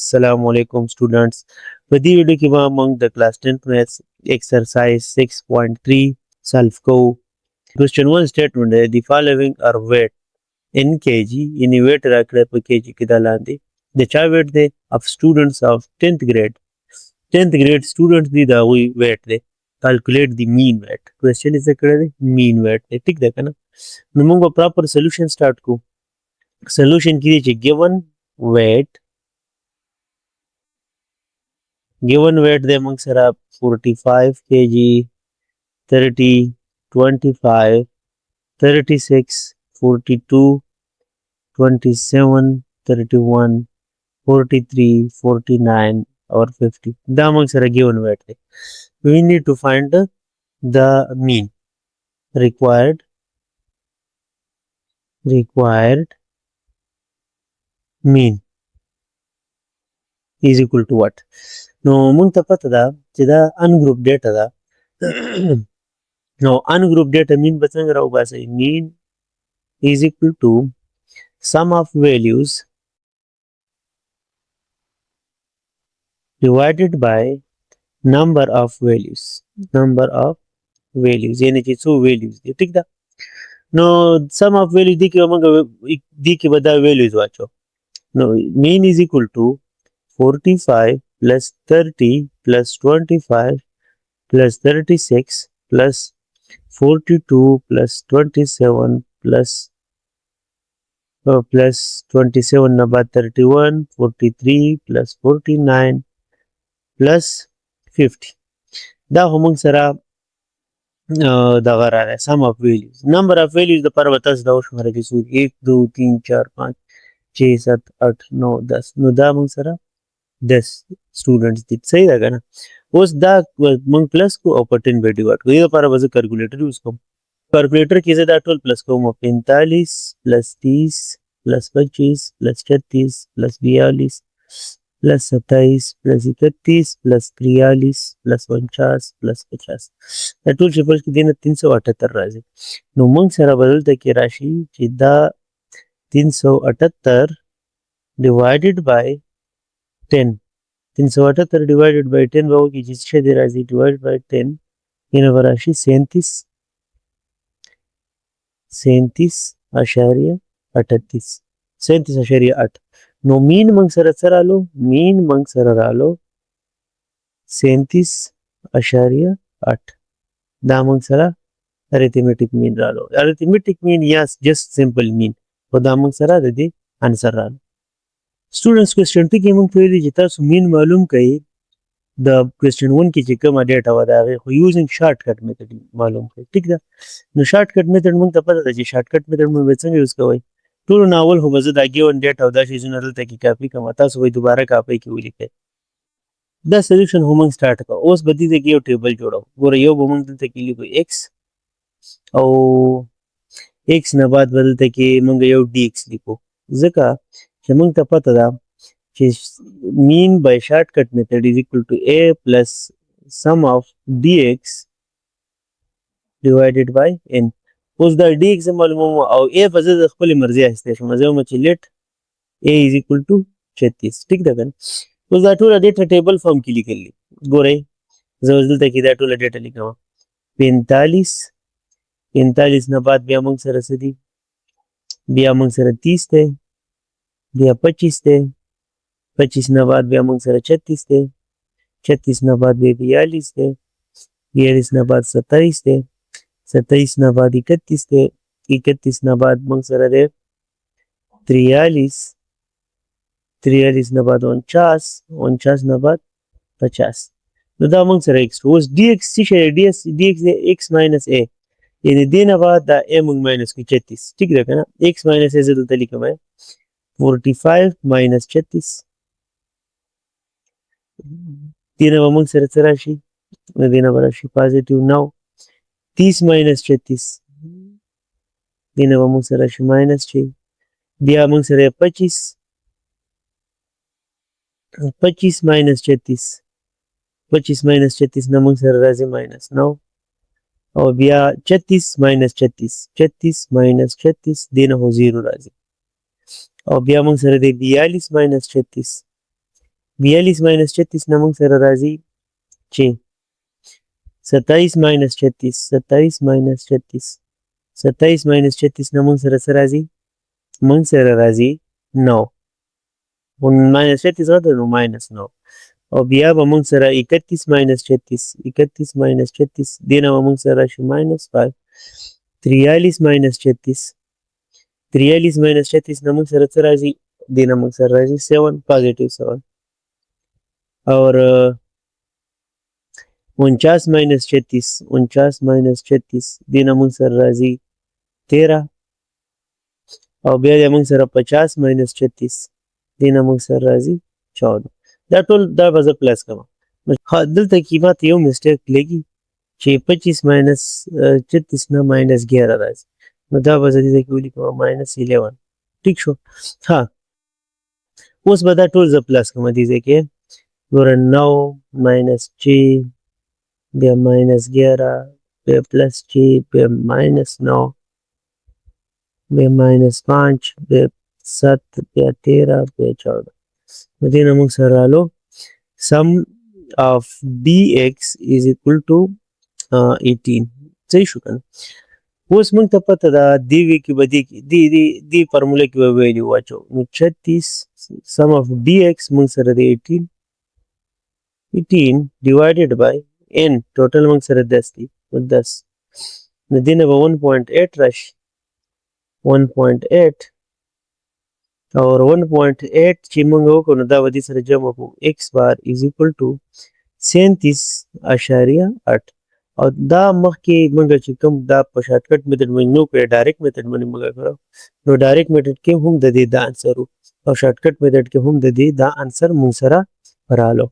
Assalamu alaikum students. په دې ویډیو کې به موږ د کلاس 10 میث exercise 6.3 solve کوو. Question 1 statement دی the following are weight in kg یعنی weight راکړه په kg کې دا لاندې د چا weight دی of students of 10th grade students دی دا وی weight دی calculate the mean weight. question is کړه دی mean weight دی ټیک ده کنه. نو موږ به proper solution start کوو. solution کې دی چې given weight دی موږ سره 45 kg 30 25 36 42 27 31 43 49 or 50 دا موږ سره given weight دی. we need to find the mean. required mean is equal to what. نو موږ ته پته ده چې دا ungroup data ده. نو ungroup data mean به څنګه راوباسئ. mean is equal to sum of values divided by number of values یعنی چې څو values دي ټیک ده. نو sum of values دي کې موږ دي کې به دا values واچو. نو mean is equal to 45 plus 30 plus 25 plus 36 plus 42 plus 27 plus 27 na baad 31 43 plus 49 plus 50 دا هم سره دا غره sum of values. number of values د پر وتاس دا شماره کې سو 1 2 3 4 5 6 7 8 9 10 نو دا موږ سره 10 students دي صحیح ده کنه. اوس دا موږ پلس کو او په 10 به ډیوایډ کوو. دې لپاره به زه کیلکولیټر یوز کوم. کیلکولیټر کې زه دا ټول پلس کوم 45 پلس 30 پلس 25 پلس 36 پلس 42 پلس 27 پلس 31 پلس 43 پلس 49 پلس 50 دا ټول چې پلس کې دینه 378 راځي. نو موږ سره بدلته کې راشي چې دا 378 divided by 10 378 divided by 10 به وکړي چې څه دی راځي divided by 10 یعنې به راشي 37.38 نو مین موږ سره څه رالو 37.8 دا موږ سره arithmetic mean رالو. arithmetic mean یا just simple mean خو دا موږ سره د دې انسر رالو. students question 2 کې موږ ویلي چې تاسو mean معلوم کړئ. د question 1 کې چې کومه ډیټا و دا هغې خو using shortcut method معلوم کړئ ټیک ده. نو shortcut method موږ ته پته ده چې shortcut method موږ به څنګه یوز کوئ. ټولو نه اول خو به زه دا given ډیټا او دا شیزونه دلته کې کاپي کوم تاسو به دوباره کاپي کې ولیکئ. دا سلیوشن هم موږ سټارټ کړو. اوس به دې کې یو ټیبل جوړو. ګوره یو به موږ دلته کې لیکو x او x نه بعد به دلته کې موږ یو dx لیکو ځکه چې موږ ته پته ده چې mean by shortcut method is equal to a plus sum of dx divided by n. اوس دا dx معلومه او a په زه د خپلې مرضي اخیستی شم. زه وایم چې let a is equal to 36 ټیک ده کنه. اوس دا ټوله ډیټا ټیبل فارم کې لیکلي. ګورئ زه اوس دلته کې دا ټوله ډیټا لیکم. 45 نه بعد بیا موږ سره څه دي بیا موږ سره 30 دی بیا 25 دی 25 نه بعد بیا موږ سره 36 دی 36 نه بعد بیا 42 دی 42 نه بعد 27 دی 27 نه بعد 31 دی 31 نه بعد موږ سره دی 43 43 نه بعد 49 49 نه بعد 50 نو دا موږ سره x. اوس dx څه شی dx دی x minus a یعنی دې نه بعد دا a موږ ماینس کړو 36 ټیک ده که نه. x minus a زه دلته لیکم 45 minus 36 دې نه به موږ سره څه راشي دې نه به راشي پازیټیو 9 30 minus 36 دې نه به موږ سره راشي ماینس 6 بیا موږ سره 25 minus 36 25 minus 36 نه موږ سره راځي ماینس 9 او بیا 36 minus 36 minus 36 دې نه خو 0 راځي او بیا موږ سره دی 42 minus 36 42 माइनस 36 ना मोंग सर राजी 6 27 माइनस 36 27 माइनस 36 27 माइनस 36 ना मोंग सर राजी 9 माइनस 36 होता है माइनस 9 और बिया बमंग सरा 31 माइनस 36 31 माइनस 36 देना बमंग सरा माइनस 5 43 माइनस 36 43 माइनस 36 नमंग सरा सराजी देना मंग सराजी 7 पॉजिटिव 7 और 49 माइनस 36 49 माइनस 36 देना मंग सराजी 13 और बिया मंग सरा 50 माइनस 36 देना मंग सराजी 14 that all that was a plus कमा हाँ दलता की बात यो मिस्टेक लेगी 25 माइनस 36 ना माइनस 11 राज मतलब बजती है कि उली कमा माइनस 11 ठीक शो हाँ उस बता टूल ज प्लस कमा दीजिए कि गोरा 9 माइनस 6 बे माइनस 11 बे प्लस 6 बे माइनस 9 बे माइनस 5 बे 7 बे 13 बे 14 मदीना मुंग सरालो sum of dx is equal to 18 सही शुकन उस मंग तपता दा दी की बदी दी फार्मूला की वैल्यू वाचो 36 sum of dx मंग सर 18 divided by n total मंग सर 10 थी 10 नदीना 1.8 रश 1.8 और 1.8 चिमंगो को नदावदी सर जमा को x बार इज इक्वल टू 37.8 और दा मख के मंगा चिकम दा शॉर्टकट मेथड में नो पे डायरेक्ट मेथड में मंगा करो नो डायरेक्ट मेथड के हम दे दा आंसर और शॉर्टकट मेथड के हम दे दा आंसर मुंसरा भरा लो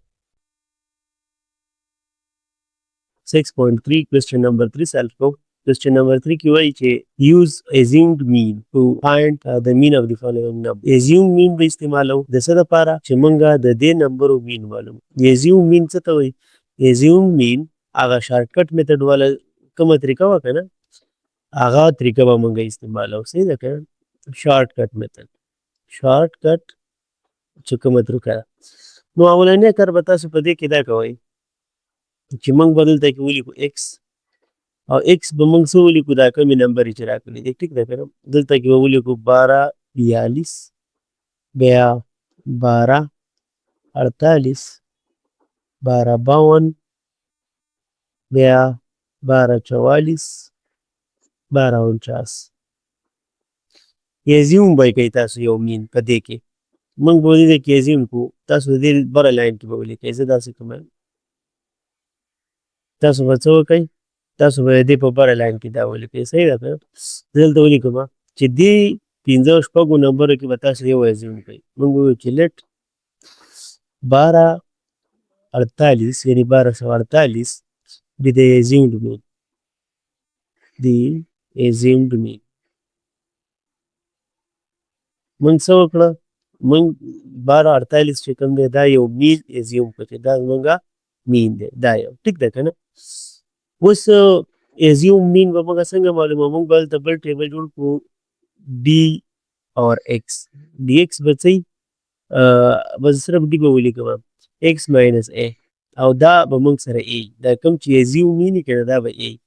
6.3 question number 3 self को question number 3 की वही छे use assumed mean to find the mean of the following number assumed mean पे इस्तेमाल हो जैसे दा पारा चिमंगा दे नंबर ऑफ मीन वालों assumed mean से तो वही assumed mean आगा शॉर्टकट मेथड वाला कम तरीका वा ना आगा तरीका वा मंगा इस्तेमाल हो सही है शॉर्टकट मेथड शॉर्टकट चुकम तरीका नो आवला ने कर बता से पदे किदा कवई चिमंग बदलता है कि उली को x और x बमंग से उली को दाकर में नंबर इचरा कर लीजिए ठीक है फिर बदलता कि वो उली को 12 42 बया 12 48 12 52 बया 12 44 12 49 ये ज़्यूम भाई कही तासु यो मीन का देखे मंग बोली दे कि ज़्यूम को तासु दे बड़ा लाइन की बोली कैसे दासु कमें तासु बच्चों कहीं तासु दे पर बड़ा लाइन की दावली कैसे ही रहता है दिल तो उली कमा चिद्दी पिंजो शपगो नंबर की बता से वो ज़्यूम कहीं मंग वो चिलेट 12 48 यानी 1248 be the assumed mean the assumed mean मंग सवकला मंग 12 48 के कम दे दायो मीन assume करके दा मंगा मीन दे दायो ठीक देखा ना उस assume मीन मंगा संग मालूम मंग बल डबल टेबल जोड़ को d और x dx बचई बस सिर्फ d को बोली कमा x minus a أو دا بمنك سر A دا كم شيء زيو ميني كده دا ب A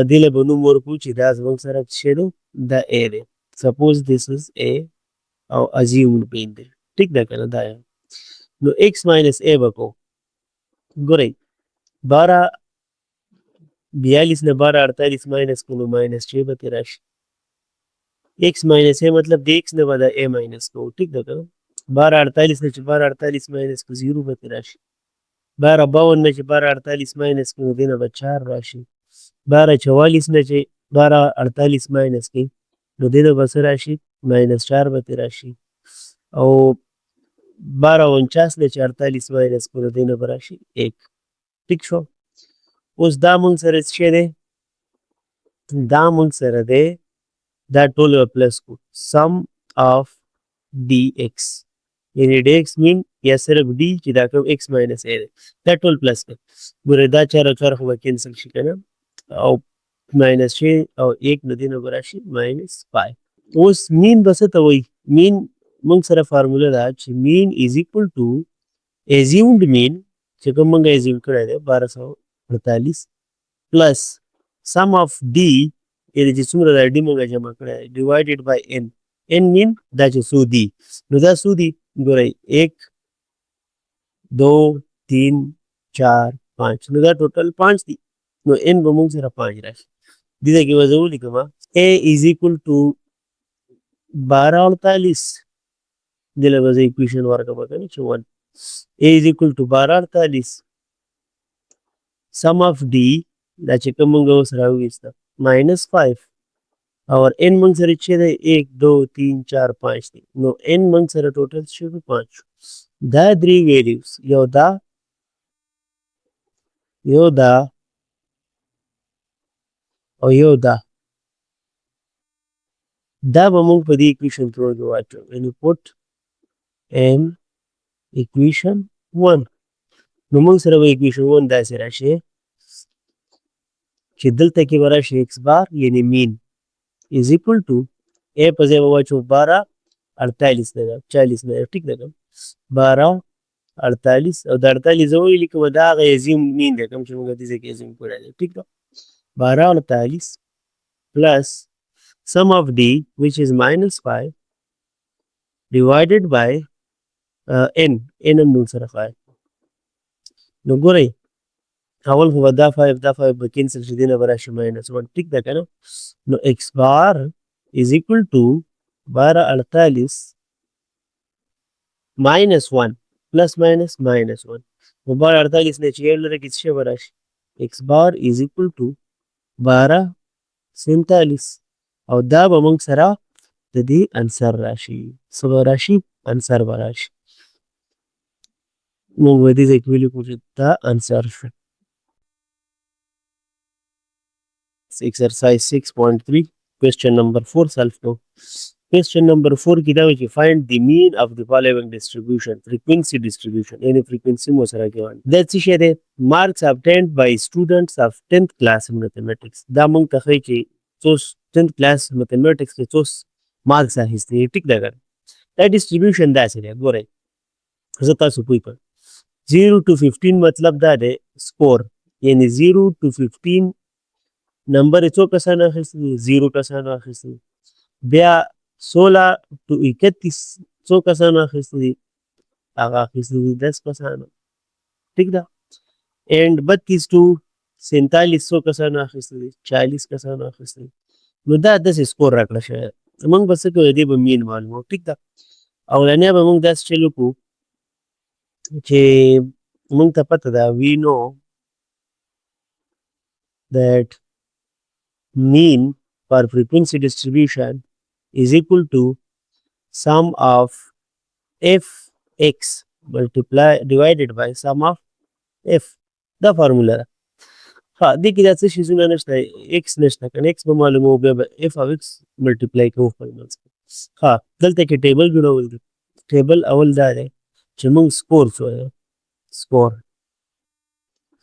دي له بنمبر كوشي دا بمنك سر تشيلو دا A ده suppose this is A أو assumed being ده ठीक ده كده دا يعني नो x minus A बको गुरे 12 42 ने 12 48 माइनस को माइनस 6 बतेराश x minus A मतलब dx ने बदा A minus को ठीक ده करो 12 48 ने 12 48 माइनस को 0 बतेराश 12 52 में 12 48 माइनस को देना बचार राशि 12 44 में 12 48 माइनस की तो देना बस राशि माइनस 4 बते राशि और 12 49 में 48 माइनस को देना राशि 1 ठीक शो उस दामंग सर छेदे दामंग सर दे that total plus को sum of dx यानी dx मीन या सिर्फ d जिदा को x minus a that total plus में बुरे दा चार चार हुआ कैंसिल शिकना और माइनस 6 और 1 नदी नंबर राशि -5 उस मीन बस तो वही मीन موږ سره فارموله ده چې مین از اکول ټو assumed mean چې کوم موږ assume کړی دی 1248 پلس sum of d یعنې چې څومره دا d موږ جمع کړی دی divided by n n mean دا چې څو دي نو دا څو دي ګورئ 1 2 3 4 5 نو دا ټوټل 5 دي نو n به موږ سره 5 راشي دې کې به زه ولیکم a is equal to 1248 دله به زه equation ورکړم کنه چې 1 a is equal to 1248 sum of d دا چې کوم موږ اوس راوویسته minus 5 اور n موږ سره چې دی 1 2 3 4 5 دی نو n موږ سره ټوټل شو 5 دا درې ویلیوز یو دا او یو دا دا به موږ په دې equation کې واچو یعنې put m equation 1 نو موږ سره به equation 1 داسې راشي چې دلته کې به راشي x بار یعنې مین is equal to a په ځای به واچو 12 48 نه ده 40 نه ده ټیک ده که 12 48 او د 48 زه ولیکم دا هغه assume mean دی کوم چې موږ دې ځای کې assume کړی دی ټیک ده 12 48 plus sum of d which is minus 5 divided by n هم موږ سره 5 نو ګورئ اول خو به دا 5 به کینسل شي دې نه به راشي -1 ټیک ده که نه نو x بار is equal to 1248 -1 plus minus -1 نو 1248 نه چې 1 لره کې څه شی به راشي x بار is equal to 1247 او دا به موږ سره د دې انسر راشي څه به راشي انسر به راشي موږ به دې ځای کې ولیکو چې دا انسر شو exercise 6.3 question number 4 solve کړو question number 4 کې دا وایي چې find the mean of the following distribution frequency distribution یعنې frequency مو سره کې وایي دا څه شی دی marks obtained by students of 10th class in mathematics دا موږ ته ښایي چې څو 10th class mathematics کې څو مارکس اخیستي ټیک ده که دا ډسټریبیوشن داسې دی ګورئ زه تاسو پوه کړم 0 to 15 مطلب دا دی سکور یعنې 0 to 15 نمبر څو کسانو اخیستی دي 0 کسانو اخیستی دي بیا 16 to 31 څو کسانو اخیستی دي هغه اخیستی دي 10 کسانو ټیک ده اینډ 32 to 47 څو کسانو اخیستی دي 40 کسانو اخیستی دي نو دا داسې سکور راکړه شوی موږ به څه کوو دې به مین معلوموو ټیک ده اولنیا به موږ داسې چل وکړو چې موږ ته پته ده وي نو that mean for frequency distribution is equal to sum of fx divided by sum of f دا فارموله ده ها دې کې دا څه شیزونه نشته x نشته که نه x به معلوموو بیا به f او x ملټیپلای کوو خپل منځ کې ها دلته کې ټیبل جوړول دي ټیبل اول دا دی چې موږ سکور څه وایو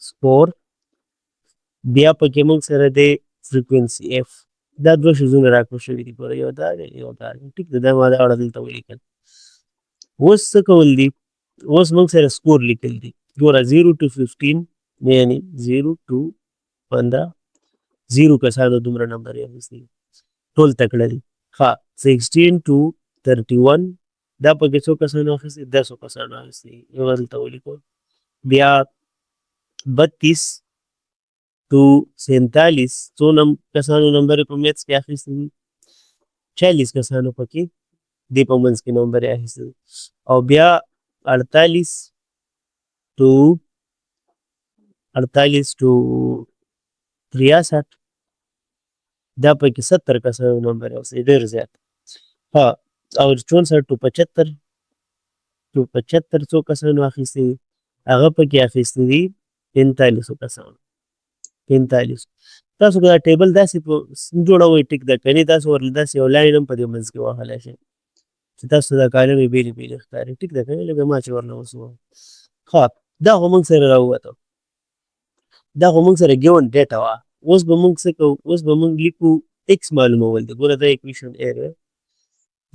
سکور بیا پکې موږ سره دی فریکوینسي اف دا دوه شیزونه راکړل شوي دي ګوره یو دا دی یو دا دی ټیک ده دا ما دا اړه دلته ولیکل اوس څه کول دي اوس موږ سره سکور لیکل دي ګوره 0 to 15 یعنې 0 to 15 0 کسانو دومره نمبر یې اخیستی ټول تکړه دي ښه 16 to 31 دا پکې څو کسانو اخیستی 10 کسانو اخیستی یو دلته ولیکو بیا 32 to 47 څو کسانو نمبر په میتس کې اخیستی دي 40 کسانو پکې دې په منځ کې نمبر یې اخیستی دي او بیا 48 to 63 دا پکې 70 کسانو نمبر یې اخیستی ډېر زیات ها او 64 to 75 څو کسانو اخیستی دي هغه پکې اخیستی دي 45 کسانو 45 تاسو که دا ټیبل داسې جوړوئ ټیک ده که نه تاسو ورله داسې یو لاین هم په دې منځ کې وهلی شئ چې تاسو دا کالم یې بېلې بېلې ښکاري ټیک ده که نه لکه ما چې ورله اوس ووم ښه دا خو موږ سره راووته دا خو موږ سره ګیون ډیټا وه اوس به موږ څه کوو اوس به موږ لیکو ایکس معلومول دی ګوره دا اکویشن اے دی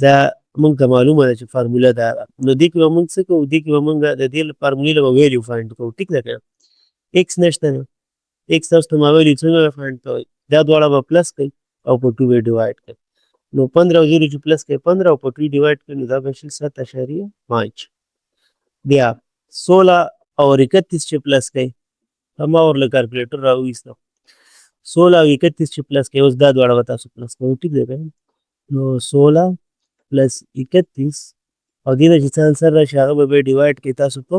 دا موږ ته معلومه ده چې فارموله دا ده نو دې کې به موږ څه کوو دې کې به موږ د دې فارمولې به ویلیو فایند کوو ټیک ده که ایکس نشته نو ایکس تاسو ته ما ویلي څنګه به فایند کوئ دا دواړه به پلس کوئ او په 2 به ډیوایډ کوئ نو 15 او 0 چې پلس کوئ 15 او په 2 ډیوایډ کوئ نو دا به شي 7.5 بیا 16 او 31 چې پلس کوئ همه ورله کالکولیټر راوویسته 16 او 31 چې پلس کوئ اوس دا دواړه به تاسو پلس کوئ ټیک دی که نو 16 پلس 31 او دې نه چې څه انسر راشي هغه به ډیوایډ کوئ تاسو په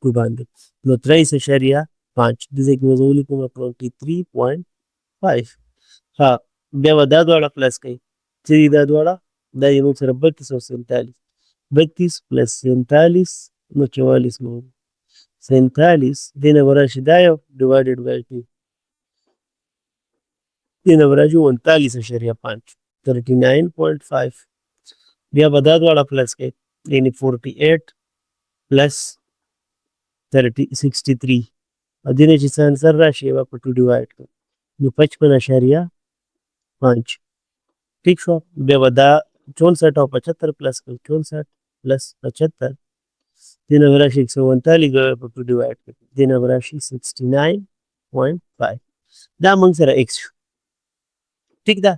2 باندې نو 23.5 دې ځای کې به زه ولیکم 23.5 ها بیا به دا دواړه پلس کوئ څه دي دا دواړه دا یې موږ سره 32 او 47 32 پلس 47 نو 44 مو 47 دې نه به راشي دا یو ډیوایډډ بای 2 دې نه به راشي 39.5 39.5 بیا به دا دواړه پلس کوئ یعنې 48 پلس 63 او دې نه چې څه انسر راشي به په 2 ډیوایډ کړو نو 55.5 ٹھیک شو بیا به دا 64 او 75 پلس کړو 64 پلس 75 دې نه به راشي 139 بیا په 2 ډیوایډ کړو دې نه به راشي 69.5 دا موږ سره ایکس شو ٹھیک ده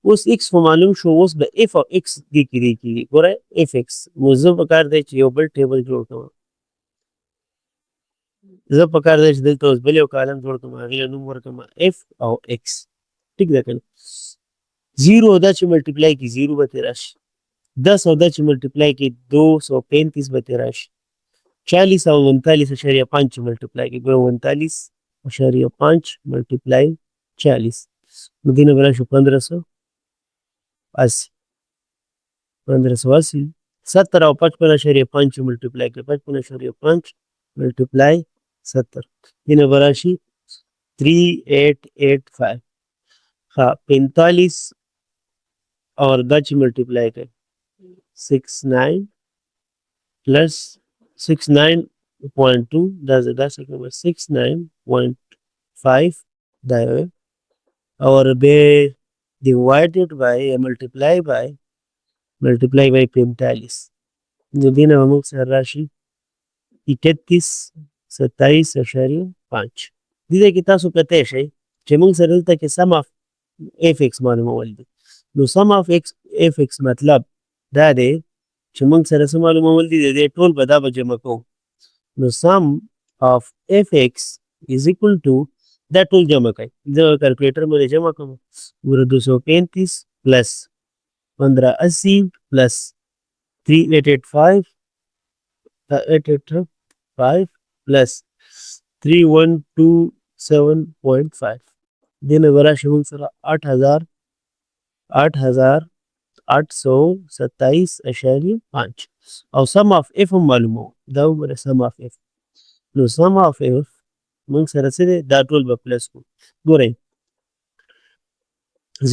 اوس ایکس خو معلوم شو اوس به اف او ایکس دې کې دی کېږي ګوره اف ایکس نو زه پکار دی چې یو بل ټیبل جوړ کړم زه پکار دی چې دلته اوس بل یو کالم جوړ کړم هغې له نوم ورکړم اف او ایکس ټیک ده که نه 0 او دا چې ملټیپلای کړي 0 به ترې راشي 10 او دا چې ملټیپلای کړي 235 به ترې راشي 40 او 39.5 چې ملټیپلای کړي ګوره 39.5 ملټیپلای 40 نو دې نه به راشي 1580 1580 70 او 55.5 چې ملټیپلای کړي 55.5 ملټیپلای 70 دې نه به راشي 3885 ها 45 और دا چې ملټیپلای کوي 69 پلس 69.2 دا څه کوي 69.5 دا یو और बे divided by multiply by 45 जो दिन موږ سره راشي 31.27.5 دې کې تاسو کته شي چې موږ سره دلته کې سم اف اف ایکس معلومول دي نو سم اف ایکس اف ایکس مطلب دا دی چې موږ سره سم معلومول دي د ټول په دا به جمع کوو نو سم اف اف ایکس از اکول ټو دا ټول جمع کوي زه کیلکولیټر باندې جمع کوم ګوره 235 پلس 1580 پلس 3885 پلس 3127.5 دې نه به راشي موږ سره 8827.5 او سم اف اف هم معلوموو دا وګوره سم اف اف نو سم اف اف موږ سره څه دی دا ټول به پلس کړو ګورئ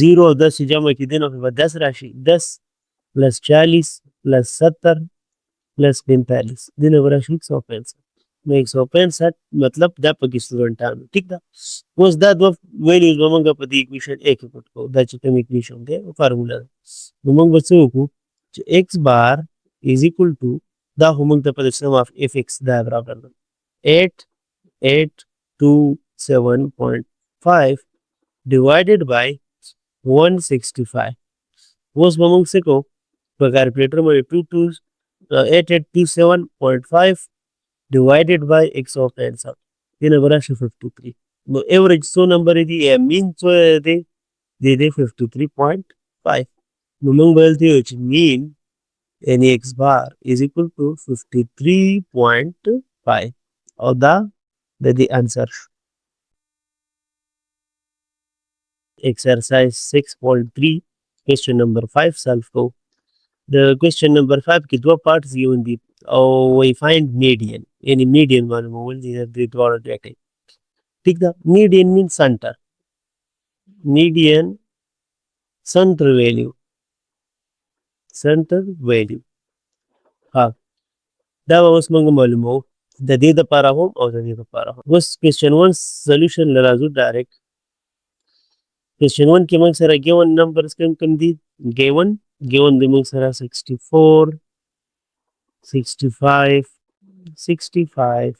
0 او 10 جمع کړي نو به 10 راشي 10 پلس 40 پلس 70 پلس 45 دې نه به راشي 165 نو 165 مطلب دا پکې سټوډنټانو ټیک ده اوس دا دوه ویلیوز به موږ په دې اکویشن A کې پټ کوو دا چې کوم اکویشن دی فارموله ده نو موږ به څه وکړو چې x بار از اکول ټو دا خو موږ ته په سم اف اف ایکس دا برابر ده 8827.5 divided by 165 اوس به موږ څه کوو په کالکولیټر باندې 8827.5 divided by x of n sub دې نه به راشي 53 نو ایوریج څو نمبر دی یا مین څو دی دی 53.5 نو موږ به دلته وایو چې مین یعنې x بار is equal to 53.5 او دا د دې انسر شو exercise 6.3 question number 5 solve کو د question number 5 کې دوه پارټس given دي او we find median یعنی median معلومول دي د دواړو ډیټا ٹھیک ده median means center median center value ها دا به اوس موږ معلومو د دې دپاره هم او د دې دپاره هم اوس question 1 solution له راځو ډایرکټ question 1 کې موږ سره given numbers کوم دي given given the Mugsara 64, 65, 65,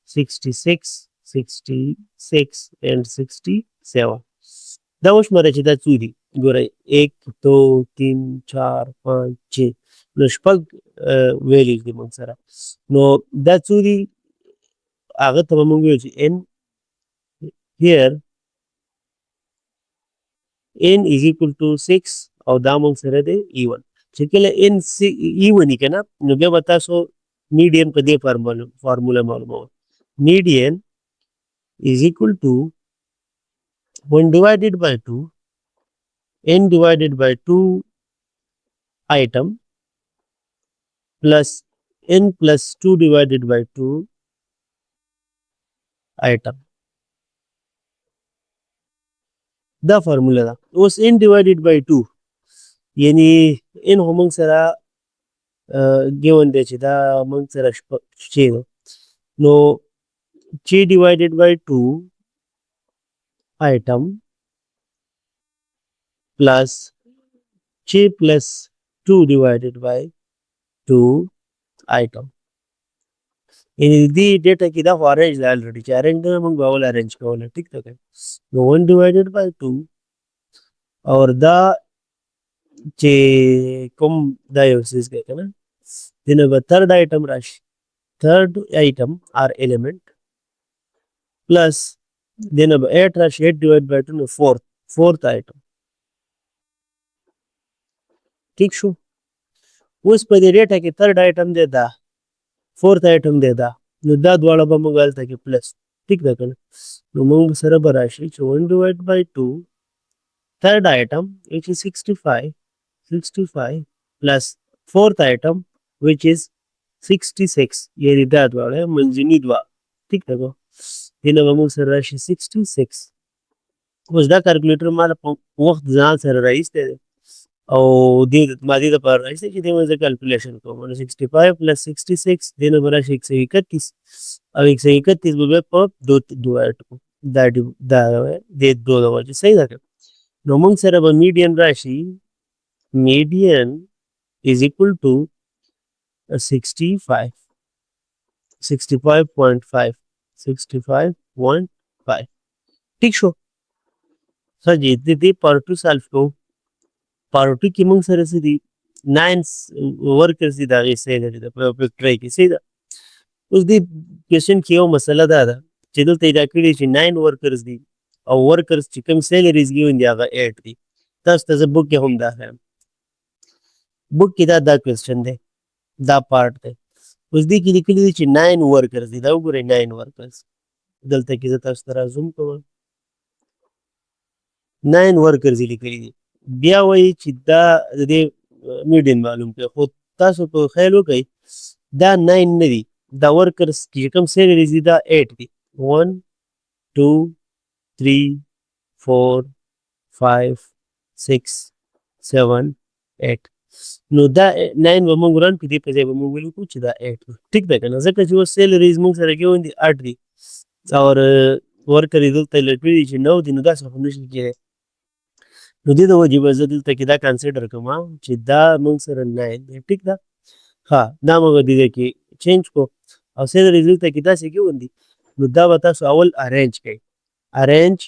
66, 66 and 67. Dawash marachi da tsuri. Gora 1, 2, 3, 4, 5, 6. No shpag values the Mugsara. No da tsuri aga tama mungu n here n is equal to 6 और दामंग सरे दे e1 चिकेले n e1 ही के ना नुबे बता so median पदे फार्मूला मालूम हो median is equal to 1 divided by 2 n divided by 2 item plus n plus 2 divided by 2 item दा फार्मूला दा उस n divided by 2 यानी n होमंग सरा given त्याची दा होमंग सरा शेनो नो 3 divided by 2 item plus 3 plus 2 divided by 2 item. ఇది డేటా की दा अरेंज ऑलरेडी अरेंज ना मग बावल अरेंज कवला ठीक है 1 divided by 2 और दा चे कम डायोसिस के ना दिन अब थर्ड आइटम राशि थर्ड आइटम आर एलिमेंट प्लस दिन अब 8 राशि 8 divided by 2 फोर्थ आइटम ठीक शो उस पर डेटा की थर्ड आइटम दे दा फोर्थ आइटम दे दा नुदा द्वारा बमगाल था कि प्लस ठीक है ना नुमंग सर बराशी 1 divided by 2 third item which is 65 plus fourth item which is 66 ये रिदा द्वारा मंजिनी द्वा ठीक है को दिन बमंग सर राशि 66 उस दा कैलकुलेटर माला वक्त जान सर राइस थे और दी मादी दा पर राइस कि देवं कैलकुलेशन को मतलब 65 plus 66 दिन बरा 131 अब 131 बोले पर दो दो ऐड को दैट दे दो दो सही था नोमंग सर अब मीडियन राशि मीडियन is equal to 65 65.5 65.5 ठीक शो सर जी दी पार्ट 2 सॉल्व को पार्ट 2 की मंग सर से दी 9 वर्कर्स दी दागे से ले दा ट्राई की सीधा उस दी क्वेश्चन कियो मसला दादा चेदल तेजा किडी ची 9 वर्कर्स दी और वर्कर्स ची कम सैलरीज गिवन दिया 8 दी तस तस बुक के हम दा है बुक की दा क्वेश्चन दे दा पार्ट दे उस दी की लिखी ची 9 वर्कर्स दी दा उगरे 9 वर्कर्स दलते की तस तरह जूम को 9 वर्कर्स लिखी दी बिया वही ची दा दे मीडियन मालूम के होता सो तो ख्याल कई दा 9 नदी दा वर्कर्स की कम सैलरीज दी दा 8 दी 1 2 3 4 5 6 7 8 नो दा 9 बमंगुरान पिदी पे बमंगुली कुछ दा 8 ठीक है ना जका जो सैलरीज मंग सर के होंदी 8 दी और वर्कर इदल तले पिदी ची 9 दिन दा सब निश के नुदी तो वजी बजदिल तक दा कंसीडर कमा ची दा मंग सर 9 ठीक दा हाँ दा मग दी की चेंज को और सैलरीज तक दा से की होंदी नुदा बता सो अवल अरेंज के arrange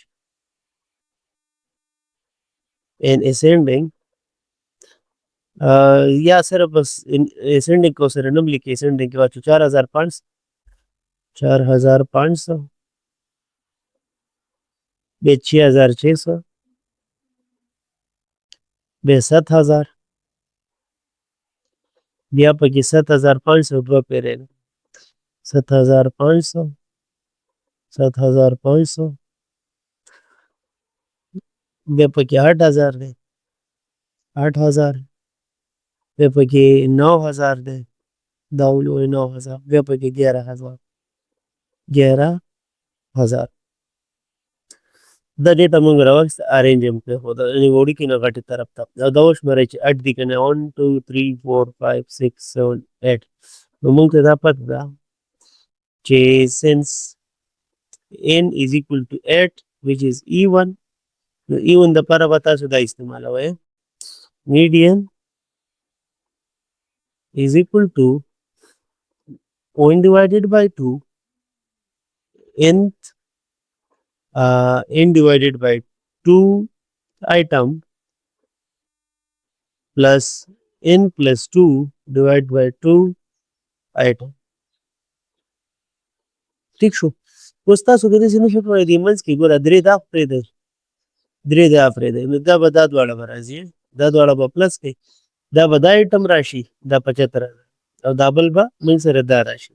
in ascending या सर बस ascending को सर नम लिखे ascending के बाद 4500 4500 बे 6600 बे 7000 दिया पकी 7500 रुपये पे रहेगा 7500 7500 बे पकी 8000 दे 8000 बे पकी 9000 दे दाउलो 9000 बे पकी 11000 11000 द डेटा मंग रवा अरेंज हम पे होता है वोडी की नगाटी तरफ था दावश मरे ची 8 दी कने 1 2 3 4 5 6 7 8 मंग ते दापत दा चे since n is equal to 8 which is e1 e1 the para बता सुदा इस्तेमाल हुए median is equal to n divided by 2 nth n divided by 2 item plus n plus 2 divided by 2 item. ٹھیک شو اوس تاسو کله چې نشو کولای د منځ کې ګوره درې دا پرېږدئ درې دا پرېږدئ نو دا به دا دواړه به راځي دا دواړه به پلس کوي دا به دا ایټم راشي دا 75 او دا بل به منځ سره دا راشي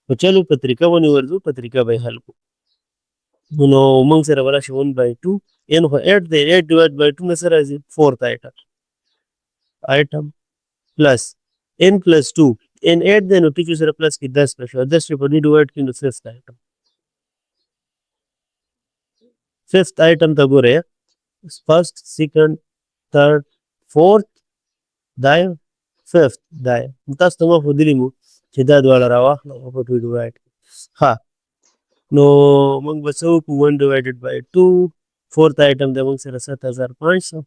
خو چلو په طریقه ونې ورځو په طریقه به یې حل کړو نو موږ سره به راشي 1/2 n خو 8 دی 8 ډیوایډ بای 2 نه څه راځي 4th item plus n plus 2 n 8 دی نو ټیچو سره پلس کې 10 به شو 10 په 2 ډیوایډ کړي نو 5th item 5th item ته ګوره first second third fourth دا یو 5th دا یو تاسو ته مخ ودلی مو چې دا دواړه راواخلو او په 2 ډیوایډ ها نو موږ به څه وکړو 1 divided by 2 4th item د موږ سره 7500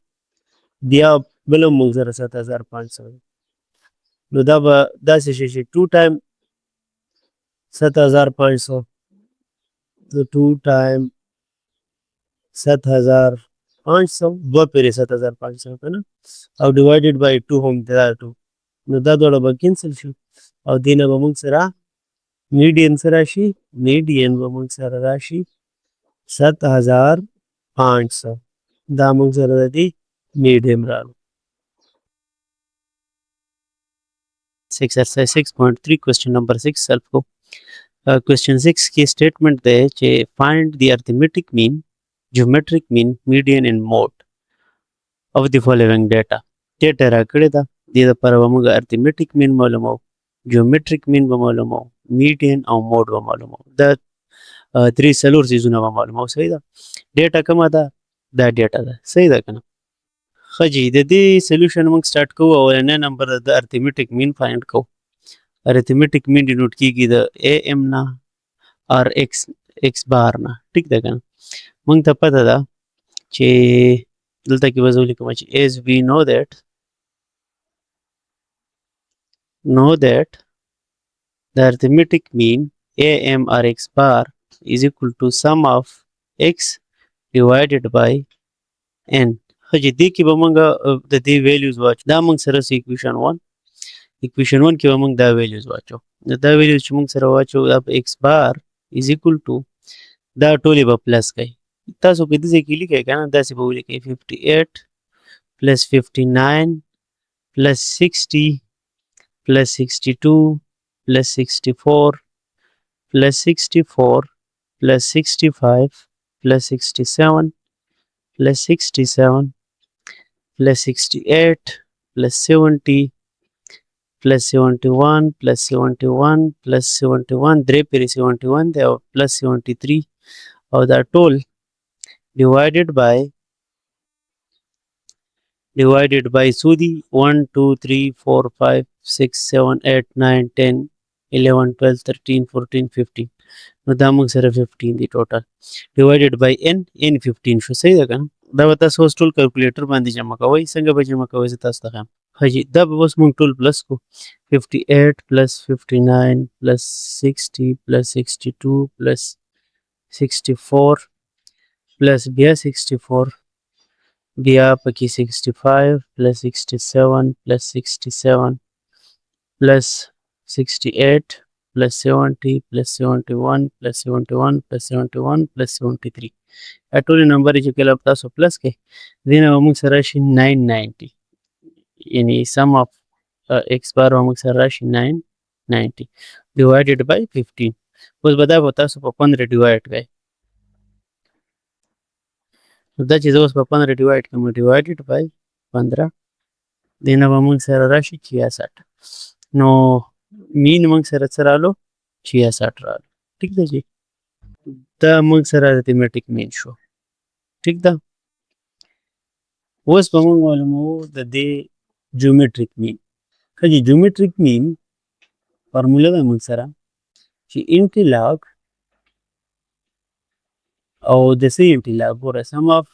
بیا بل هم موږ سره 7500 نو دا به داسې شي چې 2 ټایم 7500 2 ټایم 7500 دو پیرې 7500 که نه او ډیوایډډ بای 2 هم دا 2 نو دا دواړه به کینسل شي او دې نه به موږ سره میډین څه راشي میډین به موږ سره راشي 7500 دا موږ سره د دې میډیم راغلو exercise 6.3 question number 6 solve کو question 6 کې statement دی چې find the arithmetic mean geometric mean median and mode of the following data را کړی ده دې لپاره به موږ arithmetic mean معلومو geometric mean به معلومو median او mode به معلومو دا درې څلور څیزونه به معلومو صحیح ده ډیټا کومه ده دا ډیټا ده صحیح ده که نه ښه جي د دې سلیوشن موږ سټارټ کوو اولنی نمبر د arithmetic mean فایند کوو arithmetic mean ډینوټ کیږي د am نه or x بار نه ټیک ده که نه موږ ته پته ده چې دلته کې به زه ولیکم چې as we know that the arithmetic mean am or x bar is equal to sum of x divided by n خو چې دې کې به موږ د دې ویلیوز واچو دا موږ سره equation 1 کې به موږ دا ویلیوز واچو دا ویلیوز چې موږ سره واچو دا په x bar is equal to دا ټولې به پلس کوي تاسو په دې ځای کې لیکئ که نه داسې به ولیکئ 58 plus 59 plus 60 plus 62 plus 64 plus 64 plus 65 plus 67 plus 67 plus 68 plus 70 plus 71 plus 71 plus 71 درې پیرې 71 دی او plus 73 او دا ټول divided by سودی 1 2 3 4 5 6 7 8 9 10 11 12 13 14 15 نو دا موږ سره 15 دی ټوټل divided by n 15 شو صحیح ده که نه دا به تاسو اوس ټول کلکولیټر باندې جمع کوئ څنګه به جمع کوئ زه تاسو ته ښیم ښه جي دا به اوس موږ ټول پلس کو 58 plus 59 plus 60 plus 62 plus 64 plus بیا 64 بیا پکې 65 plus 67 plus 67 plus 68 plus 70 plus 71 plus 71 plus 71 plus 73 ټول نمبر چې کله تاسو پلس کړئ دې نه به موږ سره راشي 990 یعنی sum of x bar به موږ سره راشي 990 divided by 15 اوس به دا به تاسو په 15 ډیوایډ کړئ دا چې زه اوس په 15 ډیوایډ کړم divided by 15 دې نه به موږ سره راشي 66 نو مین موږ سره څه رالو 66 رالو ټیک ده جی دا موږ سره arithmetic mean شو ټیک ده اوس به موږ معلومو د دې geometric mean که جی geometric mean فارموله ده موږ سره چې انټي لاګ او د څه انټي لاګ ګوره sum of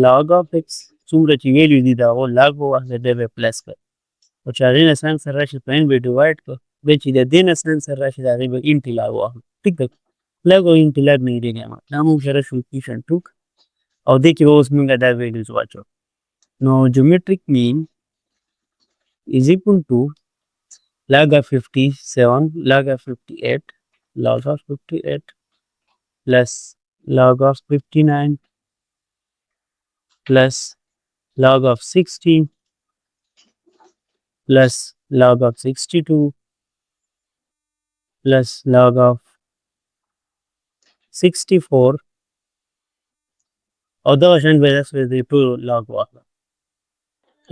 log of x څومره چې ویلیو دي د هغو لاګ به واخلې بیا به یې پلس کړه او چې هغې نه څنګ سره راشي په n به یې ډیوایډ کړه بیا چې د دې نه څنګ سره راشي د هغې به انټي لاګ واخلو ټیک ده لاګ او انټي لاګ نه هېرېږي دا موږ سره شو ایکویشن 2 او دې کې به اوس موږ دا ویلیوز واچو نو جیومیټریک مین is equal to log of 57 log of 58 log of 58 plus log of 59 plus log of 60 plus log of 62 plus log of 64 او دا شان به تاسو د ټول log واخلئ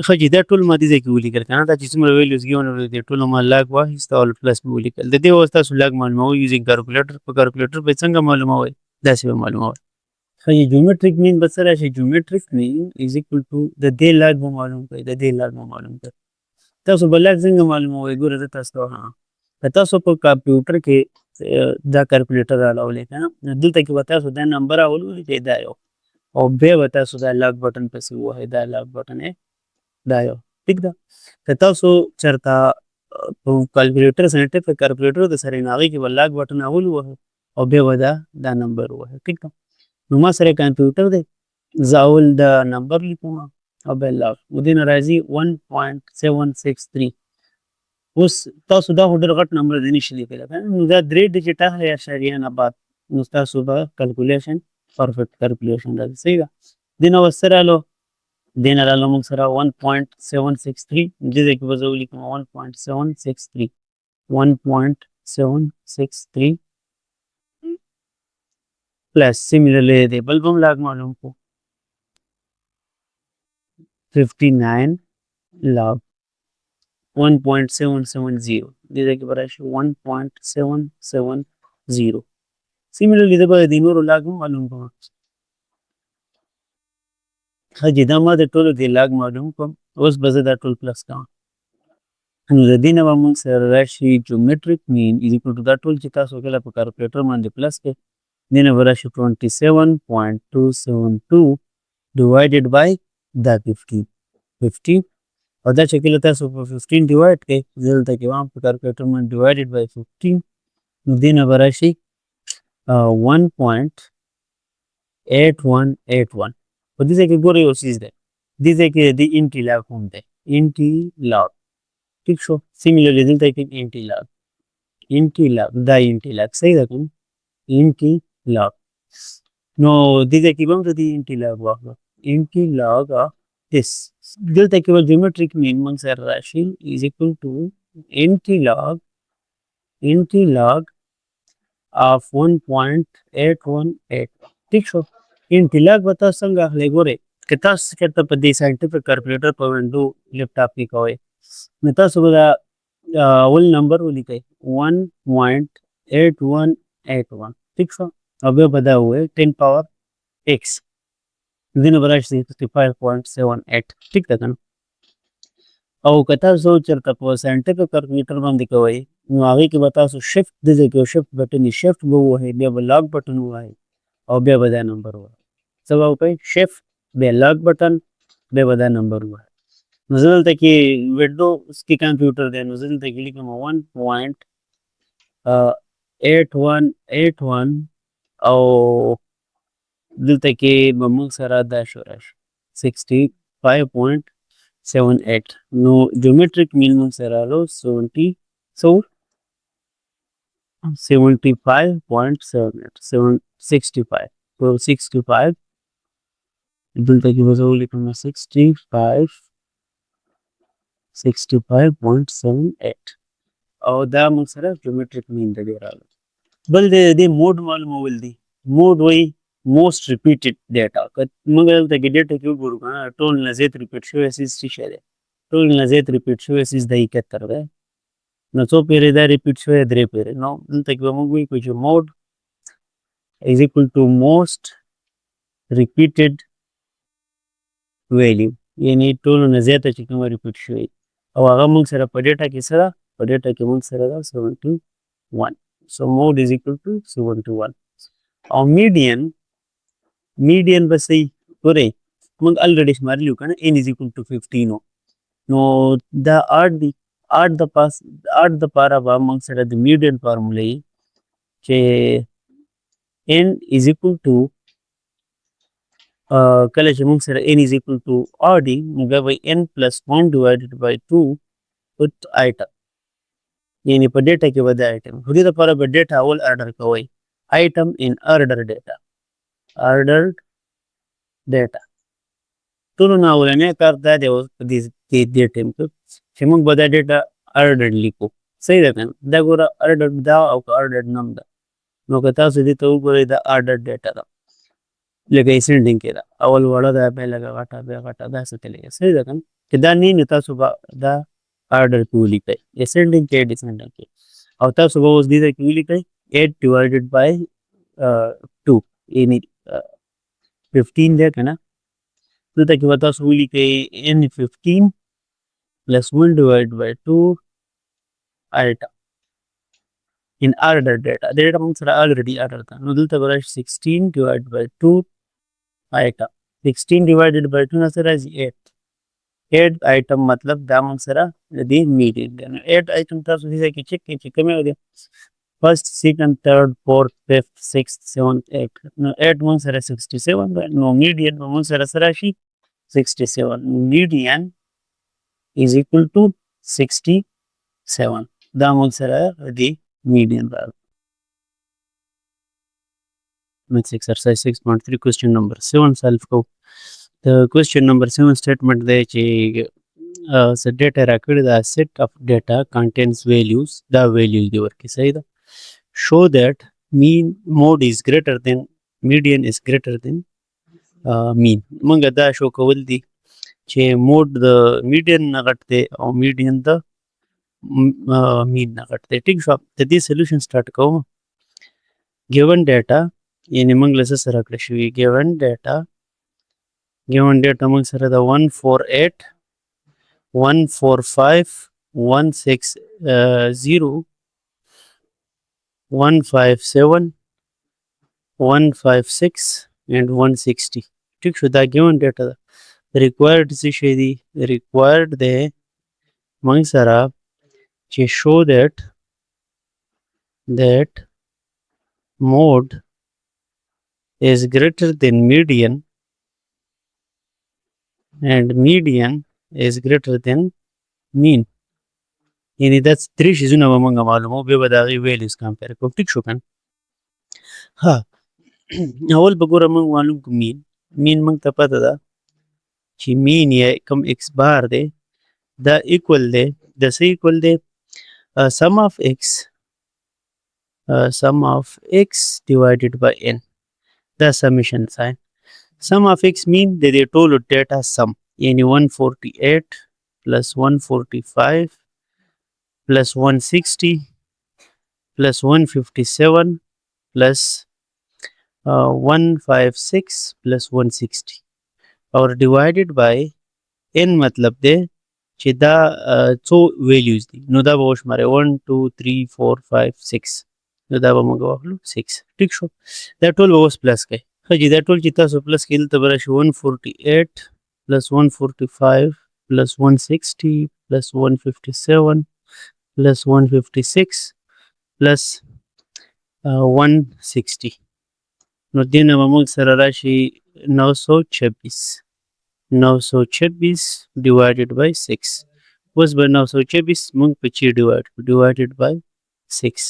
خو چې دا ټول ما دې ځای کې ولیکل که نه دا چې څومره ویلیوز ګیون دې ټولو ما log واخیسته او پلس مې ولیکل د دې اوس تاسو log معلوموئ یوزینګ کالکولیټر په کالکولیټر به څنګه معلوموئ داسې به معلوموئ ښه جیومیټریک مین به څه راشي جیومیټریک مین از اکول ټو د دې log به معلوم کړئ د دې log به معلوم کړئ تاسو به log څنګه معلوموئ ګوره زه تاسو ته وایم که تاسو په کمپیوټر کې دا کالکولیټر راولئ که نه نو دلته کې به تاسو دا نمبر راولولئ چې دا یو او بیا به تاسو دا log بټن پسې ووهئ دا log بټن دا یو ټیک ده که تاسو چېرته په کالکولیټر ساینټیفیک کالکولیټر د سره نو هغې کې به log بټن راولوهئ او بیا به دا نمبر ووهئ ټیک ده نو ما سره کمپیوټر دی زه اول د نمبر لیکم او بیا log نو دې نه راځي 1.763 اوس تاسو دا خو ډېر غټ نمبر دی نشي لیکلی نو دا 3 ډیجټ اخلئ اعشاریه نه بعد نو ستاسو به کالکولیشن پرفیکټ کالکولیشن راځي صحیح ده دې نه اوس څه رالو دې نه رالو موږ سره 1.763 دې ځای کې به زه ولیکم 1.763 1.763 plus similarly the bul bum log معلوم کو 59 log 1.770 دې ځای کې به راشي 1.770 similarly د به د نورو log معلوم کوم ښه چې دا ما د ټولو دې log معلوم کړم اوس به زه دا ټول پلس کوم نو د دې نه به موږ سره راشي جیومیټریک مین از اکول ټو دا ټول چې تاسو کله په کالکولیټر باندې پلس کړئ دې نه به راشي 27.272 ډیوایډډ بای دا 15 او دا چې کله تاسو په 15 ډیوایډ کړئ زه دلته کې وایم په کالکولیټر باندې ډیوایډډ بای 15 نو دې نه به راشي 1.8181 په دې ځای کې ګورئ یو څیز دی دې ځای کې د انټي لاګ هم دی انټي لاګ ټیک شو سیمیلرلی دلته کې انټي لاګ دا انټي لاګ صحیح ده که انټي لاګ نو دې ځای کې به هم د دې انټي لاګ واخلو انټي لاګ this دلته کې به جیومیټریک مین موږ سره راشي از اکول ټو انټي لاګ of 1.818 ټیک شو انټي لاګ به تاسو څنګه اخلئ ګورئ که تاسو چېرته په دې ساینټیفیک کالکولیټر په وینډو لیپټاپ کې کوئ نو تاسو به دا اول نمبر ولیکئ 1.8181 ټیک شو او بیا به دا ووایئ 10 پاور x دې نه به راشي 65.78 ټیک ده که نه او که تاسو چېرته په ساینټیفیک کالکولیټر باندې کوئ نو هغې کې به تاسو شفټ دې ځای کې شفټ بټن یې شفټ به ووهئ بیا به لاګ بټن ووهئ او بیا به دا نمبر ووهئ څه به وکړئ شفټ بیا لاګ بټن بیا به دا نمبر ووهئ نو زه دلته کې وینډوز کې کمپیوټر دی نو زه دلته کې لیکم 1.8181 او دلته کې به موږ سره دا شو راشي 65.78 نو جیومیټریک مین موږ سره رالو 75.78 65 دلته کې به زه ولیکم 65.78 او دا موږ سره جیومیټریک مین د دې رالو بل د دې موډ معلومول دي موډ وایي موسټ ریپیټډ ډیټا که موږ دلته کې ډیټا کې وګورو که نه ټول نه زیات ریپیټ شوی سیز څه شی دی ټول نه زیات ریپیټ شوی سیز د 71 دی نو څو پیرې دا ریپیټ شوی 3 پیرې نو دلته کې به موږ وایو چې موډ از اکول ټو موسټ ریپیټډ ویلیو یعنې ټولو نه زیاته چې کومه ریپیټ شوې او هغه موږ سره په ډیټا کې څه ده په ډیټا کې موږ سره ده 71 سو موډ از اکول ټو 71 او میډین به صحیح ګورئ موږ الریډي شمارلی وو کنه n is equal to 15 و نو دا اډ دی اډ د پاره به موږ سره د میډین فارموله یي چې n is equal to کله چې موږ سره n is equal to odd وي نو بیا به n plus 1 divided by 2 put item یعنی په ډیټا کې به د item خو دې دپاره به ډیټا اول order کوئ item in order data ordered data ټولو نه اولنی کار دا دی اوس په دې ټایم کې چې موږ به دا ډیټا ordered لیکو صحیح ده که نه دا ګوره ordered دا او که ordered نه هم ده نو که تاسو دې ته وګورئ دا ordered data ده لکه ascending کې ده اول وړه ده بیا لږه غټه بیا غټه داسې تللی صحیح ده که نه چې دا نه نو تاسو به دا order کې ولیکئ ascending کې descending کې او تاسو به اوس دې ځای کې ولیکئ 8 divided by 2 یعنی 15 دی که نه دلته کې به تاسو ولیکئ n 15 plus 1 divided by 2 item in order data data موږ سره already order ده نو دلته به راشي 16 divided by 2 item 16 divided by 2 نه څه راځي 8 item مطلب دا موږ سره د دې میډین دی نو 8 item تاسو دې ځای کې چک کړئ چې کومې دي first second third fourth fifth sixth seventh 8 نو 8 موږ سره 67 دی نو میډین به موږ سره څه راشي 67 median is equal to 67 دا موږ سره دی median راځي Maths exercise 6.3 question number 7 solve کو the question number 7 statement دی چې څه data راکړی دا set of data contains values دا values دی ورکړي صحیح ده show that mean mode is greater than median is greater than mean موږ دا شو کول دي چې موډ د میډین نه غټ دی او میډین د مین نه غټ دی ټیک شو د دې سولوشن سٹارټ کوم given data یعنی موږ له څه سره کړی شوي given data موږ سره د 148 145 160 157 156 and 160 ٹھیک شو دا given data ده required څه شی دی required دی موږ سره چې show that mode is greater than median and median is greater than mean یعنی دا درې شیزونه به موږ معلومو بیا به د هغې ویلیوز کمپیر کوو ټیک شو که نه ها اول به ګوره موږ معلوم کړو مین موږ ته پته ده چې مین یا کوم ایکس بار دی دا ایکول دی د څه ایکول دی sum of x divided by n دا summation sign sum of x mean د دې ټولو ډیټا sum یعنی 148 plus 145 plus 160 plus 157 plus 156 plus 160 or divided by n مطلب دی چې دا څو ویلیوز دي نو دا به وشمارئ 1 2 3 4 5 6 نو دا به موږ واخلو 6 ټیک شو دا ټول به اوس پلس کوئ ښه جي دا ټول چې تاسو پلس کړئ دلته به راشي 148 plus 145 plus 160 plus 157 plus 156 plus 160 نو دې نه به موږ سره راشي 926 divided by 6 اوس به 926 موږ په چی divided by 6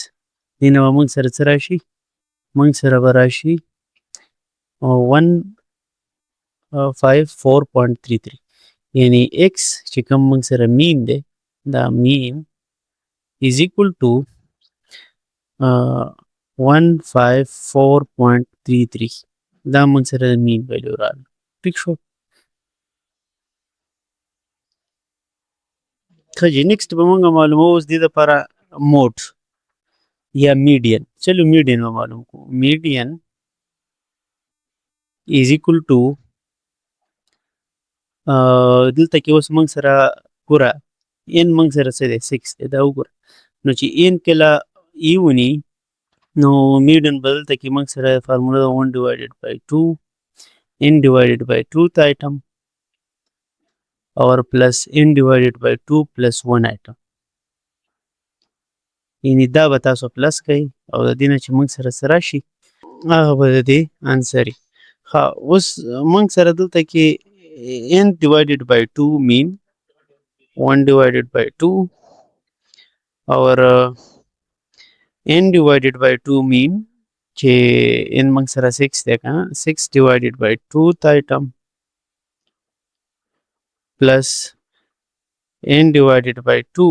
دې نه به موږ سره څه راشي موږ سره به راشي 154.33 یعنی x چې کوم موږ سره مین دی دا مین is equal to 154.33 دا موږ سره مین ویلیو راغله ټیک شو ښه جي نیکسټ به موږ معلومو اوس دې دپاره موډ یا میډین چلو میډین به معلوم کړو میډین is equal to دلته کې اوس موږ سره ګوره n موږ سره څه دی 6 دی دا وګوره نو چې n کله ای ونی نو میډین به دلته کې موږ سره فارموله ده 1 divided by 2 n divided by 2th item or plus n divided by 2 plus 1 item. یعنی دا به تاسو پلس کوئ او د دې نه چې موږ سره څه راشي هغه به د دې انسر وي. ښه اوس موږ سره دلته کې n divided by 2 mean 1 divided by 2 or n divided by 2 mean چې n موږ سره 6 دی که نه 6 divided by 2th item plus n divided by 2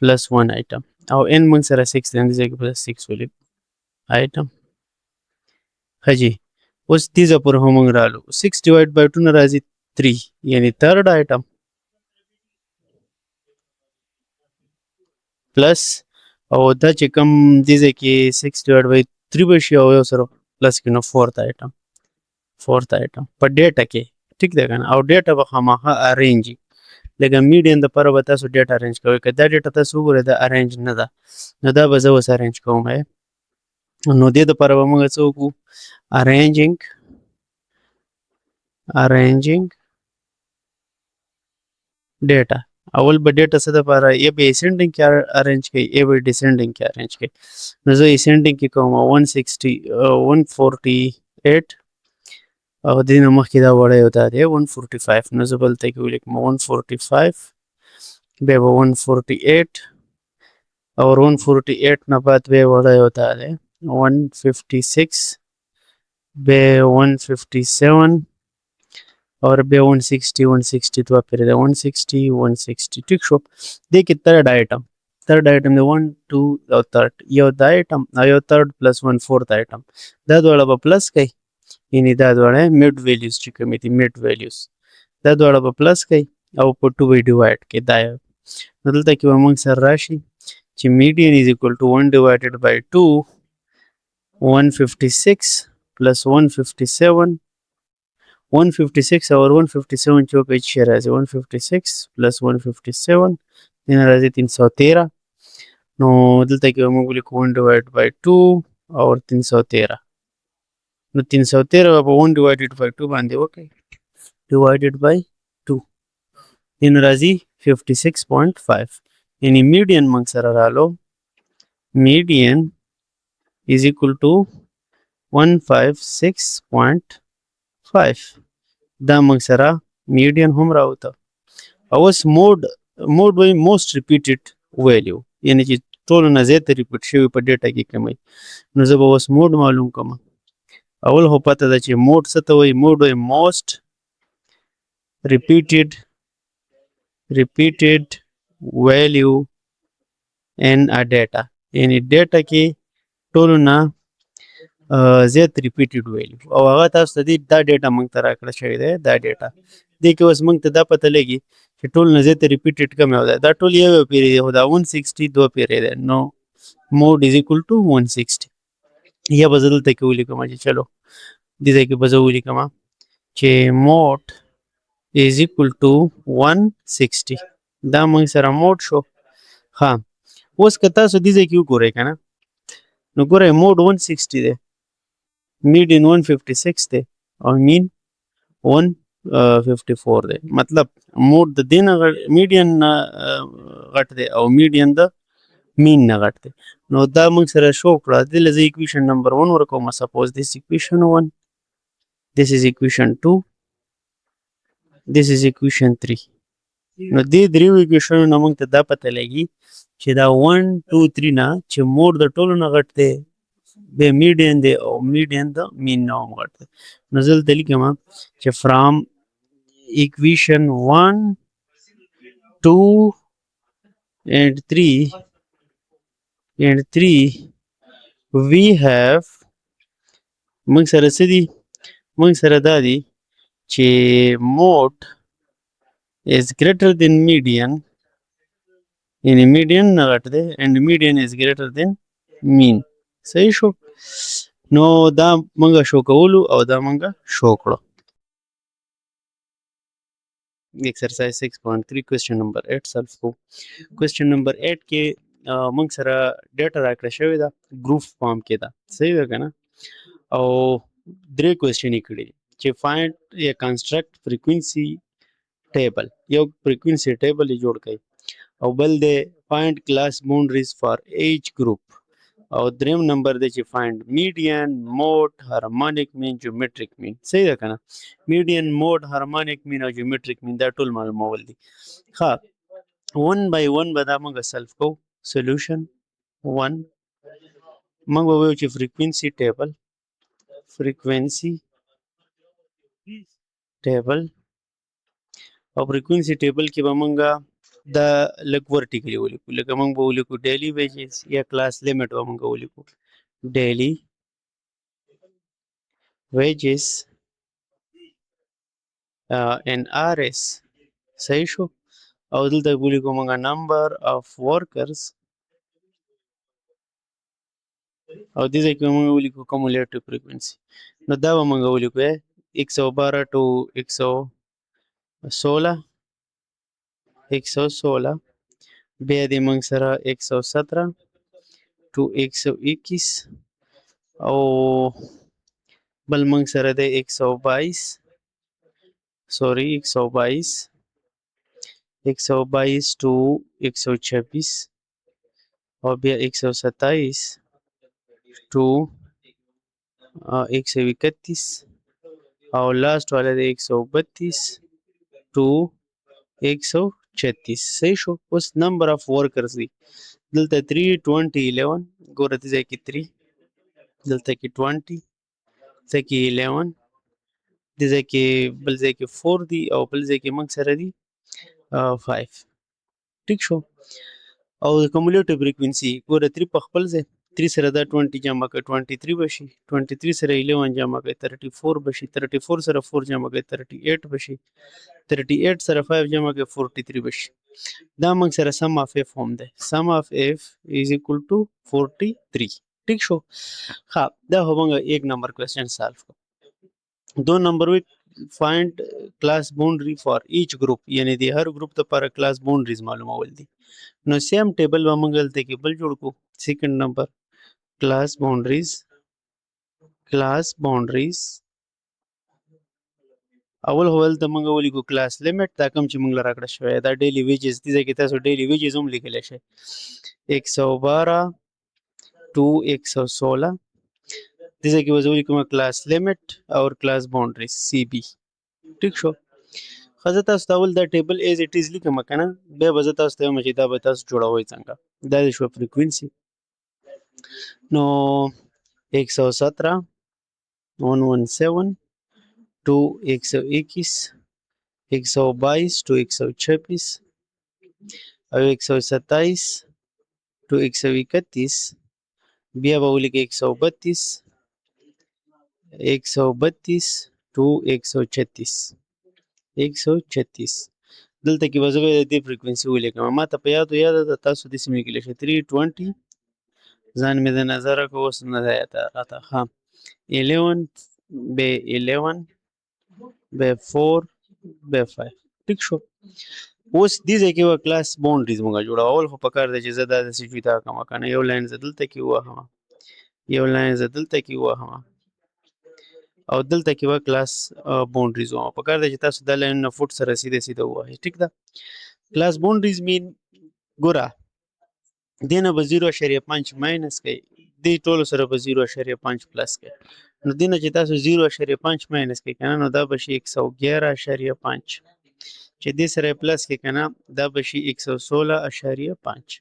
plus 1 item او n موږ سره 6 دی دې ځای کې plus 6 ولیک item. ښه جي اوس دې ځای پورې هم موږ رالو 6 divided by 2 نه راځي 3 یعنی third item plus او دا چې کوم دې ځای کې 6 divided by 3 به شي او یو سره پلس کې نو fourth item په ډیټا کې ټیک دی که نه او ډیټا به خامخا ارینج وي لکه میډین دپاره به تاسو ډیټا ارینج کوئ که دا ډیټا تاسو وګورئ دا ارینج نه ده نو دا به زه اوس ارینج کوم نو دې دپاره به موږ څه وکړو ارینجینګ ډیټا اول به ډیټا څه دپاره یا به اسینډینګ کې ارینج کوي یا به ډسینډینګ کې ارینج کوي نو زه اسینډینګ کې کوم 148 او دې نه مخکې دا وړی او دا دی 145 نو زه بلته کې ولیکم 145 بیا به 148 او 148 نه بعد بیا وړی او دا دی 156 بیا 157 और बे 160 तो फिर 160 ठीक शो देखिए third item दे 1 2 और third यो द item यो third plus 1 fourth item दा वाला बा प्लस कई यानी दा वाला मिड वैल्यूज चिक मिति मिड वैल्यूज दा वाला बा प्लस कई और पुट टू बी डिवाइड के दा मतलब तक कि हम सर राशि ची median is equal to 1 divided by 2 156 plus 157 156 और 157 जो पेज शेयर है 156 प्लस 157 दिन राजी 313 नो दलता कि हम बोले 1 डिवाइड बाय 2 और 313 नो 313 अब 1 डिवाइडेड बाय 2 बांधे ओके डिवाइडेड बाय 2 दिन राजी 56.5 यानी मीडियन मंग सर रालो मीडियन इज इक्वल टू 156.5 دا موږ سره میډین هم راوته او اوس موډ وایي موست ریپیټډ ویلیو یعنی چې ټولو نه زیاته ریپیټ شوي په ډیټا کې کمی نو زه به اوس موډ معلوم کوم اول خو پته ده چې موډ څه ته وایي موډ وایي موست ریپیټډ ویلیو ان ا ډیټا یعنی ډیټا کې ټولو نه زیات ریپیټډ ویلیو او هغه تاسو ته دا ډیټا موږ ته راکړه شوی دی دا ډیټا دې کې اوس موږ ته دا پته لګي چې ټول نه زیات ریپیټډ کوم یو دی دا ټول یو پیری دی خو دا 160 دو پیری دی نو موډ از ایکول ټو 160 یا به زه دلته کې ولیکم چې چلو دې ځای کې به زه ولیکم چې موډ از ایکول ټو 160 دا موږ سره موډ شو ها اوس که تاسو دې ځای کې وګورئ که نه نو ګورئ موډ 160 دی میډین 156 دی او مین 154 دی مطلب موډ د دې نه میډین نه غټ دی او میډین د مین نه غټ دی نو دا موږ سره شو کړه دې له زه اکویشن نمبر 1 ورکوم سپوز دیس اکویشن 1 دیس از اکویشن 2 دیس از اکویشن 3 نو دې دریو اکویشنو نه موږ ته دا پته لګي چې دا 1 2 3 نه چې موډ د ټولو نه غټ دی به میډین دی او میډین د مین نه هم غټ دی نو زه دلته لیکم چې فرام equation 1 2 and 3 we have موږ سره څه دي موږ سره دا دي چې موډ is greater than median یعنی median نه غټ دی and median is greater than mean صحیح شو نو دا موږ شو کولو او دا موږ شو کړو exercise 6.3 question number 8 solve کو question number 8 کې موږ سره ډیټا راکړه شوې ده ګروپ فارم کې ده صحیح ده که نه او درې کوېسچن یې کړي چې find یا construct frequency table یو frequency table یې جوړ کړئ او بل دی find class boundaries for each group او دریم نمبر دی چې find median mode harmonic mean geometric mean صحیح ده کنه median mode harmonic mean او geometric mean دا ټول معلومول دي ها 1 by 1 به دا موږ سلف کو solution 1 موږ به وایو چې frequency table او frequency table کې به موږ دا لږ ورټیکلی ولیکو لکه موږ به ولیکو daily wages یا class limit به موږ ولیکو daily wages in RS صحیح شو او دلته ولیکو موږ number of workers او دې ځای کې موږ ولیکو cumulative frequency نو دا به موږ ولیکو 112 to 116 بیا دې موږ سره 117 to 121 او بل موږ سره دی 122 to 126 او بیا 127 to 131 او لاست والا دی 132 to 136 صحیح شو اوس نمبر اف ورکرز دی دلته 3 20 11 ګوره دې ځای کې 3 دلته کې 20 دلته کې 11 دې ځای کې بل ځای کې 4 دی او بل ځای کې موږ سره دی 5 ټیک شو او کومولیټیو فریکوینسي ګوره 3 په خپل ځای 3 سره دا 20 جمع کړه 23 بشي 23 سره 11 جمع کړه 34 بشي 34 سره 4 جمع کړه 38 بشي 38 سره 5 جمع کړه 43 بشي دا موږ سره sum of f هم ده sum of f is equal to 43 ٹھیک شو ها دا هو موږ 1 نمبر کوېسچن سالو کو 2 نمبر وی find class boundary for each group یعنی د هر گروپ لپاره class boundaries معلومول دي نو سیم ټیبل به موږ دلته کې بل جوړ کو سیکنډ نمبر class boundaries اول هول ته موږ ولیکو class limit دا کوم چې موږ راکړه شوی دا daily wages دي ځکه تاسو daily wages هم لیکلی شئ 112 to 116 دې ځای کې به زه ولیکم class limit اور class boundaries CB ټیک شو ښه زه تاسو ته اول دا ټیبل ایز اټ ایز لیکم که نه بیا به زه تاسو ته وایم چې دا به تاسو جوړوئ څنګه دا دې شوه فریکوینسي نو 117 117 to 121 122 to 126 او 127 to 131 بیا به ولیکئ 132 to 136 دلته کې به زه د دې فریکوینسي ولیکم ما ته په یاده ده تاسو داسې مې لیکلی شئ 320 ځان مې د نظره که اوس نه دی راته ښه 11 به 11 به 4 به 5 ټیک شو اوس دې ځای کې به کلاس باونډریز موږ جوړوو اول خو پکار دی چې زه دا داسې جدا کړم که نه یو لاین زه دلته کې ووهم یو لاین زه دلته کې ووهم او دلته کې به کلاس باونډریز ووهم پکار دی چې تاسو دا لاینونه فوټ سره سیده سیده ووهئ ټیک ده کلاس باونډریز مین ګوره دې نه به 0.5 ماینس کوي دې ټولو سره به 0.5 پلس کوي نو دې نه چې تاسو 0.5 ماینس کوي که نه نو دا به شي 111.5 چې دې سره پلس کوي که نه دا به شي 116.5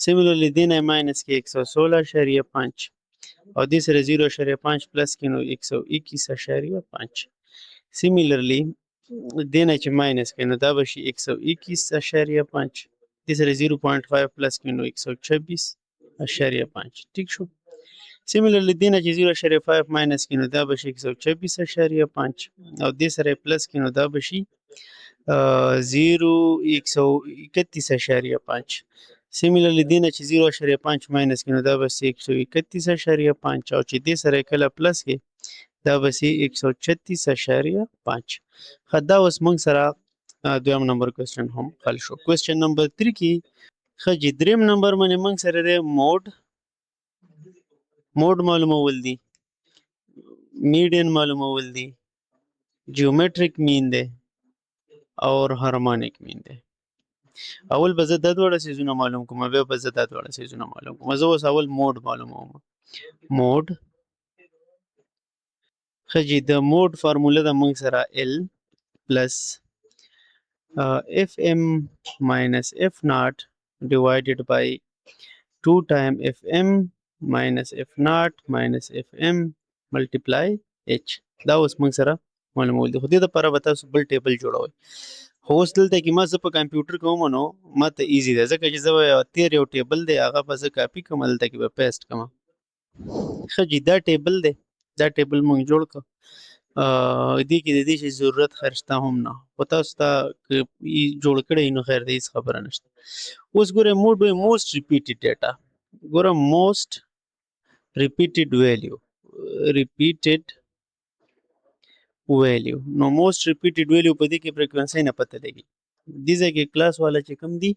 سیملرلی دې نه ماینس کوي 116.5 او دې سره 0.5 پلس کوي نو 121.5 سیملرلی دې نه چې ماینس کوي نو دا به شي 121.5 دې سره 0.5 پلس کوي نو 126.5 ټیک شو سیملرلی دې نه چې 0.5 ماینس کوي نو دا به شي 126.5 او دې سره پلس کوي نو دا به شي 131.5 سیملرلی دې نه چې 0.5 ماینس کوي نو دا به شي 131.5 او چې دې سره کله پلس کوي دا به شي 136.5 ښه دا اوس موږ سره دویم نمبر کوېسچن هم حل شو کوېسچن نمبر 3 کې ښه جي دریم نمبر باندې موږ سره دی موډ معلومول دي میډین معلومول دي جیومیټریک مین دی او هارمونیک مین دی. اول به زه دا دواړه څیزونه معلوم کوم بیا به زه دا دواړه څیزونه معلوم کوم. زه اوس اول موډ معلوموم. موډ ښه جي د موډ فارموله ده موږ سره L پلس FM minus F naught divided by 2 time FM minus F naught minus FM multiply H. دا اوس موږ سره معلومول دي. خو دې دپاره به تاسو بل ټیبل جوړوئ. خو اوس دلته کې ما زه په کمپیوټر کې ومنو ما ته ایزي ده ځکه چې زه به تیر یو ټیبل دی هغه به زه کاپي کوم دلته کې به پیسټ کوم. ښه جي دا ټیبل دی دا ټیبل موږ جوړ کړ. دې کې د دې شي ضرورت خیر شته هم نه خو تاسو ته که جوړ کړی نو خیر دی هېڅ خبره نشته. اوس ګوره موډ وایي موسټ ریپیټډ ډیټا. ګوره موسټ ریپیټډ ویلیو نو موسټ ریپیټډ ویلیو په دې کې فریکوینسي نه پته لګي. دې ځای کې کلاس والا چې کوم دي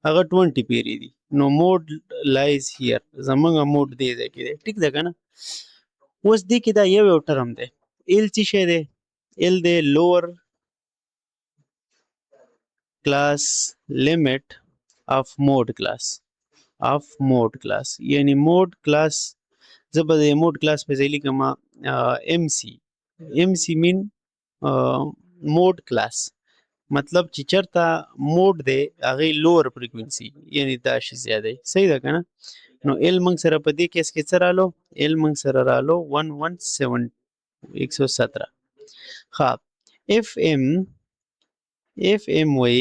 هغه 20 پیری دي. نو موډ لایز هیر زمونږ موډ دې ځای کې دی. ټیک ده که نه. اوس دې کې دا یو ټرم دی ایل څه شی دی ایل دی لوور کلاس لیمټ اف موډ کلاس یعنی موډ کلاس زه به د موډ کلاس په ځای لیکم ام سی مین موډ کلاس مطلب چې چرته موډ دی هغې لوور فریکوینسي یعنی دا شي زیاده صحیح ده که نه. نو ایل موږ سره په دې کیس کې څه رالو ایل موږ سره رالو 117. ها اف ام وی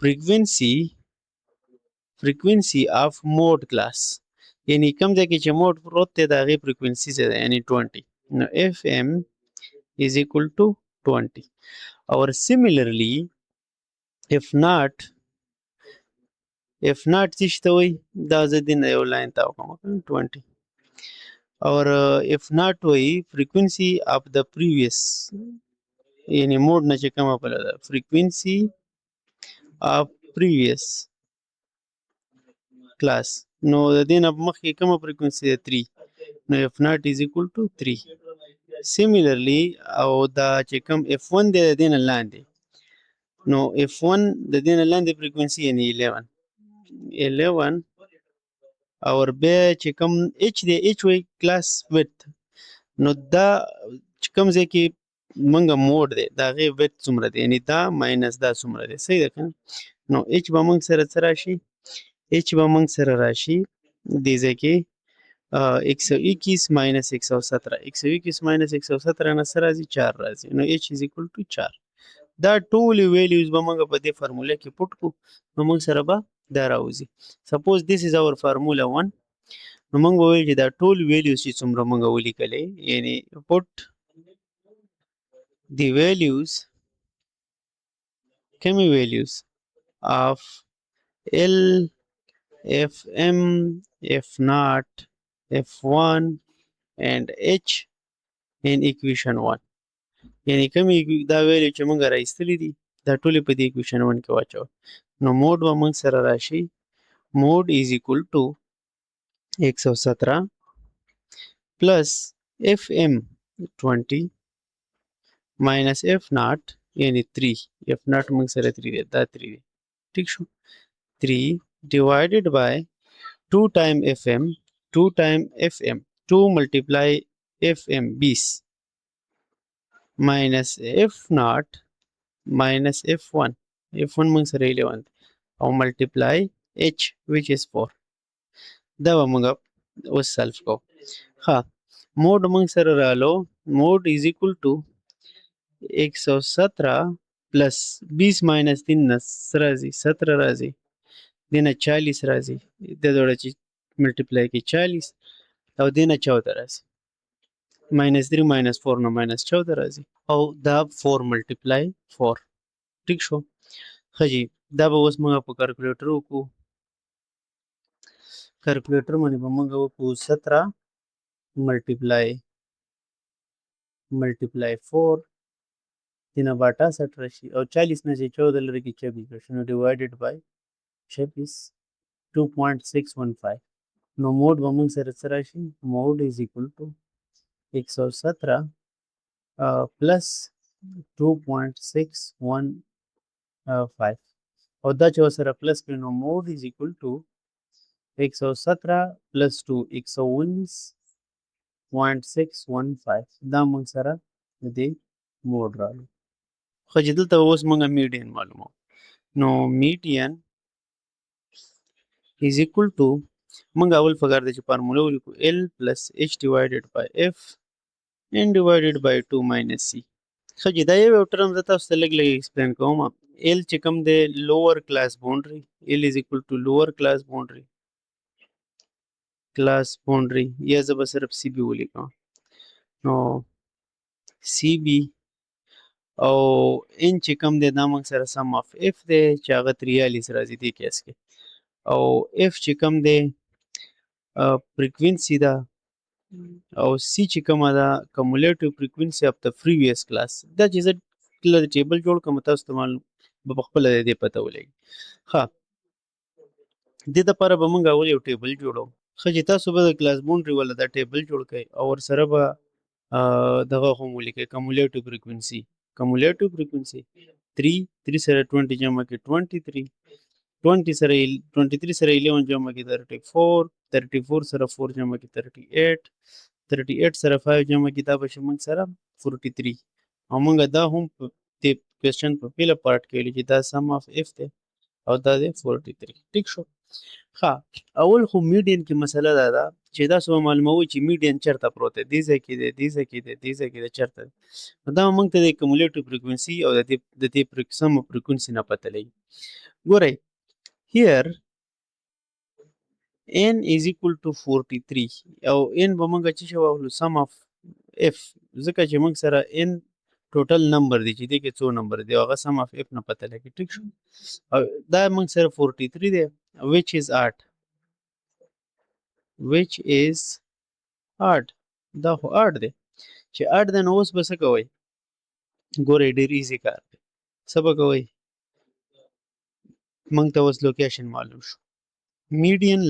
فریکوینسي اف موډ کلاس یعنی کوم ځای کې چې موډ پروت دی د هغې فریکوینسي څه ده یعنی 20. نو اف ام is equal to 20 or similarly if not څه شته وایي دا زه دې نه یو لاین تاو کوم 20 or if not وایي frequency of the previous یعنی موډ نه چې کومه بله ده frequency of previous class نو د دې نه مخکې کومه frequency ده 3 نو if not is equal to 3. similarly او دا چې کوم F1 دی د دې نه لاندې نو F1 د دې نه لاندې frequency یعنی 11 او بیا چې کوم H دی H وایي کلاس width نو دا چې کوم ځای کې مونږه موډ دی د هغې width څومره دی یعنی دا ماینس دا څومره دی صحیح ده که نه. نو H به مونږ سره څه راشي H به مونږ سره راشي دې ځای کې 121 ماینس 117 121 ماینس 117 نه څه راځي 4 راځي نو H is equal to 4. دا ټولې ویلیوز به موږ په دې فارموله کې پټ کړو نو موږ سره به دا راوځي. سپوز دیس از اور فارموله 1 نو موږ به ویل چې دا ټول ویلیوز چې څومره موږ ولیکلې یعنی پټ دی ویلیوز کومې ویلیوز of L FM F naught F1 and H in equation 1 یعنی کومې دا ویلیو چې موږ راایستلي دي دا ټولې په دې equation 1 کې واچوه نو موډ به موږ سره راشي موډ is equal to 117 plus FM 20 minus F naught یعنی 3 F naught موږ سره 3 دی دا 3 دی ٹھیک شو 3 divided by 2 time FM 2 multiply FM 20 minus F naught minus F1 موږ سره 11 او multiply H which is 4 دا به موږ اوس سلف کو. ها موډ موږ سره رالو موډ is equal to 117 پلس 20 ماینس 3 نه راځي 17 راځي دې نه 40 راځي د دوړه چې ملټیپلای کې 40 او دې نه 14 راځي ماینس 3 ماینس 4 نه ماینس 14 راځي او دا 4 ملټیپلای 4 ٹھیک شو. ښه جي دا به اوس موږ په کلکولیټر وکړو. کلکولیټر باندې به موږ وکړو 17 ملټیپلای 4 دینه به 68 راشي او 40 نه چې 14 لري کې 24 راشي نو ډیوایډډ بای 26 2.615 نو موډ به موږ سره څه راشي موډ از ایکول ټو 117 پلس 2.615 او دا چې ورسره پلس کړي نو مود از اکول ټو 117 پلس 2 119.615 دا موږ سره د دې موډ راغلی. خو چې دلته اوس موږ میډین معلومو نو میډین is equal to موږ اول پکار دی چې فارموله ولیکو L plus H divided by F n divided by 2 minus C. خو چې دا یو ټرم زه تاسو ته لږ ایکسپلین کوم. L چې کوم دی لوور کلاس باونډري L is equal to lower class boundary یا زه به صرف CB ولیکم نو CB او n چې کوم دی دا موږ سره سم اف F دی چې هغه 43 راځي دې کیس کې او F چې کوم دی frequency دا او C چې کومه ده cumulative frequency of the previous class دا چې زه کله د ټیبل جوړ کوم تاسو ته معلوم به پخپله د دې پته ولګي. ښه دې دپاره به موږ اول یو ټیبل جوړو. ښه چې تاسو به د کلاس باونډري والا دا ټیبل جوړ کړئ او ورسره به دغه هم ولیکئ cumulative frequency 3 سره 20 جمع کې 23 23 سره 11 جمع کې 34 سره 4 جمع کې 38 سره 5 جمع کې دا به شي موږ سره 43 او موږ دا هم په دې کوېسچن په پیله پارټ کې ویلي چې دا سم اف اف دی او دا دی 43. ټیک شو. ښه اول خو میډین کې مسله دا ده چې تاسو به معلوموئ چې میډین چېرته پروت دی دې ځای کې دی دې ځای کې دی دې ځای کې دی چېرته دی نو دا موږ ته د کمولیټیو فریکونسي او د دې سم فریکونسي نه پته لګي. ګورئ here n is equal to 43 او n به موږ چې شو واخلو sum of f ځکه چې موږ سره n ټوټل نمبر دی چې دې کې څو نمبر دی هغه sum of f نه پته لګي. ټیک شو. او دا موږ سره 43 دی which is odd دا خو odd دی چې odd دی نو اوس به څه کوئ ګورئ ډېر ایزي کار دی څه به کوئ موږ ته اوس لوکیشن معلوم شو median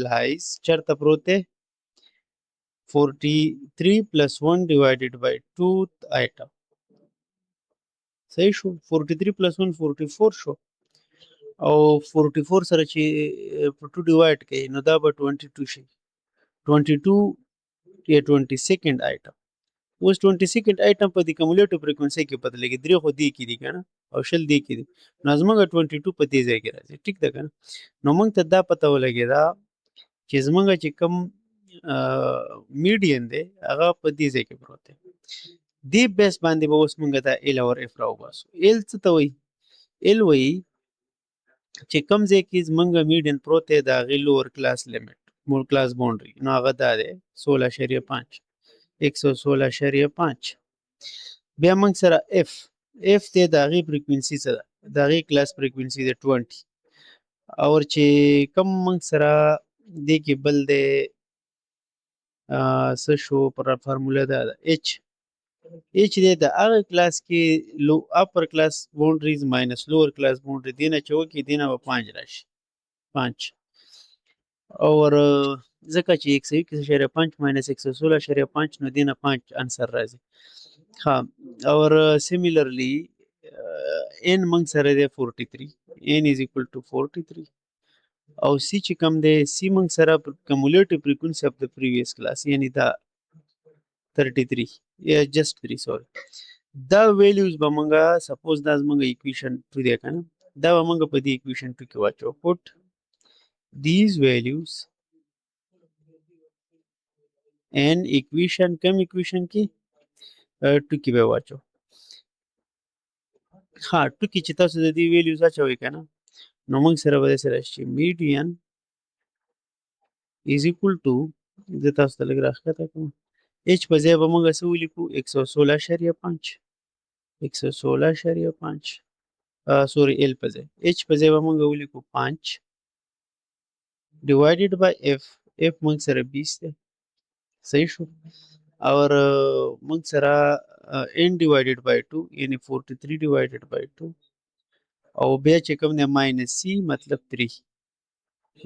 lies چرته پروت دی 43 plus 1 divided by 2 item صحیح شو 43 plus 1 44 شو او 44 سره چې په 2 ډیوایډ کړئ نو دا به 22 شي 22 یا 22nd item اوس 22nd item په دې کمولیټیو فریکونسي کې پته لګي درې خو دې کې دي که نه او شل دې کې دي نو زموږ 22 په دې ځای کې راځي. ټیک ده که نه نو موږ ته دا پته ولګېده چې زموږ چې کوم میډین دی هغه په دې ځای کې پروت دی. دې بیس باندې به اوس موږ دا ال اور اف راوباسو. ال څه ته وایي ال وایي چې کوم ځای کې زموږ میډین پروت دی د هغې لوور کلاس لیمټ مور کلاس باونډري نو هغه دا دی 16.5 116.5 بیا موږ سره اف دی د هغې فریکوینسي څه ده د هغې کلاس فریکوینسي د 20 او چې کوم موږ سره دې کې بل دی څه شو پر فارموله دا ده اچ دی د هغه کلاس کې اپر کلاس باونډریز ماینس لوور کلاس باونډري دې نه چې وکړي دې نه به 5 راشي 5 اور ځکه چې 121.5 ماینس 116.5 نو دې نه 5 انسر راځي. ها اور سیملرلی n موږ سره دی 43 n is equal to 43 او c چې کوم دی c موږ سره کمولیټیو فریکونسي اف د پریویس کلاس یعنی دا 33 یا جست 3 سوري دا ویلیوز به موږ سپوز دا زموږ ایکویشن 2 دی که نه دا به موږ په دې ایکویشن 2 کې واچو پوټ these values and equation کم equation کې 2 کې به واچو. ها 2 کې چې تاسو د دې ویلیوز اچوئ که نه نو موږ سره به داسې راشي میډین is equal to زه تاسو ته لږ راښکته کوم اچ په ځای به موږ څه ولیکو 116.5 سوري ال په ځای اچ په ځای به موږ ولیکو 5 divided by f موږ سره 20 دی صحیح شو اور موږ سره n divided by 2 یعنی 43 divided by 2 او بیا چې کوم دی ماینس سی مطلب 3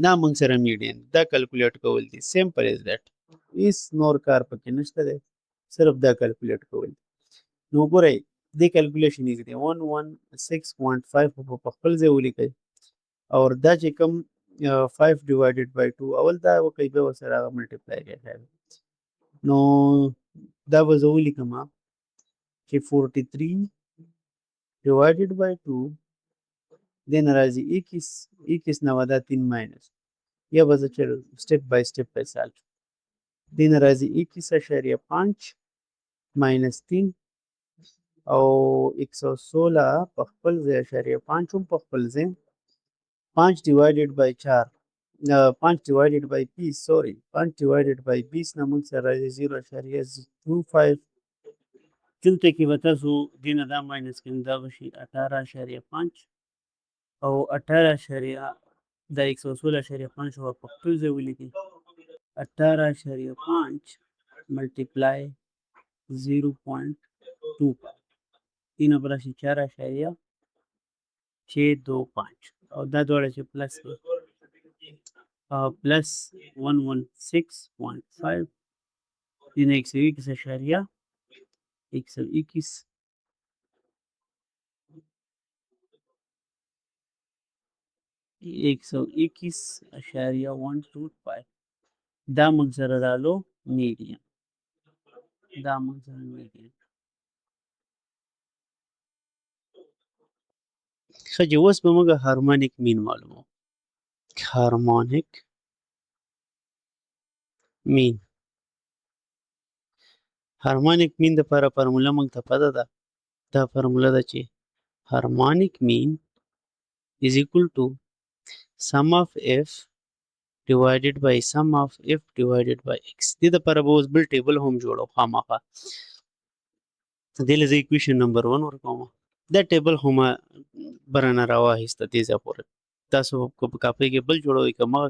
دا موږ سره میډین دا کلکولیټ کول دي سیمپل از دیټ هیڅ نور کار پکې نشته دی صرف دا کیلکولیټ کول. نو ګورئ دې کیلکولیشن یې دی 116.5 په خپل ځای ولیکئ او دا چې کوم 5 ډیوایډډ بای 2 اول دا وکړئ بیا ورسره هغه ملټیپلای کړئ. نو دا به زه ولیکم چې 43 ډیوایډډ بای 2 دې نه راځي 21 نه ودا 3 ماینس یا به زه چلو سټپ بای سټپ په سال دې نه راځي 21.5 ماینس 3 او 116 په خپل ځای اشاریه 5 هم په خپل ځای 5 ډیوایډډ بای 4 5 ډیوایډډ بای 20 سوري 5 ډیوایډډ بای 20 نه موږ سره راځي 0.25 دلته کې به تاسو دې نه دا ماینس کړئ دا به شي 18.5 او 18 دا 116.5 به په خپل ځای ولیکئ 18.5 ملټیپلای 0.2 तीन براشي 4.625 او دا دواړه چې پلس کړئ پلس 116.5 دینه 121.125 دا موږ سره رالو میډیم دا موږ سره میډیم ښه چې اوس به موږ هارمونیک مین معلومو هارمونیک مین هارمونیک مین دپاره فارموله موږ ته پته ده دا فارموله ده چې هارمونیک مین is equal to sum of f divided by sum of f divided by x دې دپاره به اوس بل ټیبل هم جوړو خامخا دې له زه اکویشن نمبر 1 ورکوم دا ټیبل هم برنه راواخیسته دې ځای پورې تاسو که په کاپۍ کې بل جوړوئ که مغه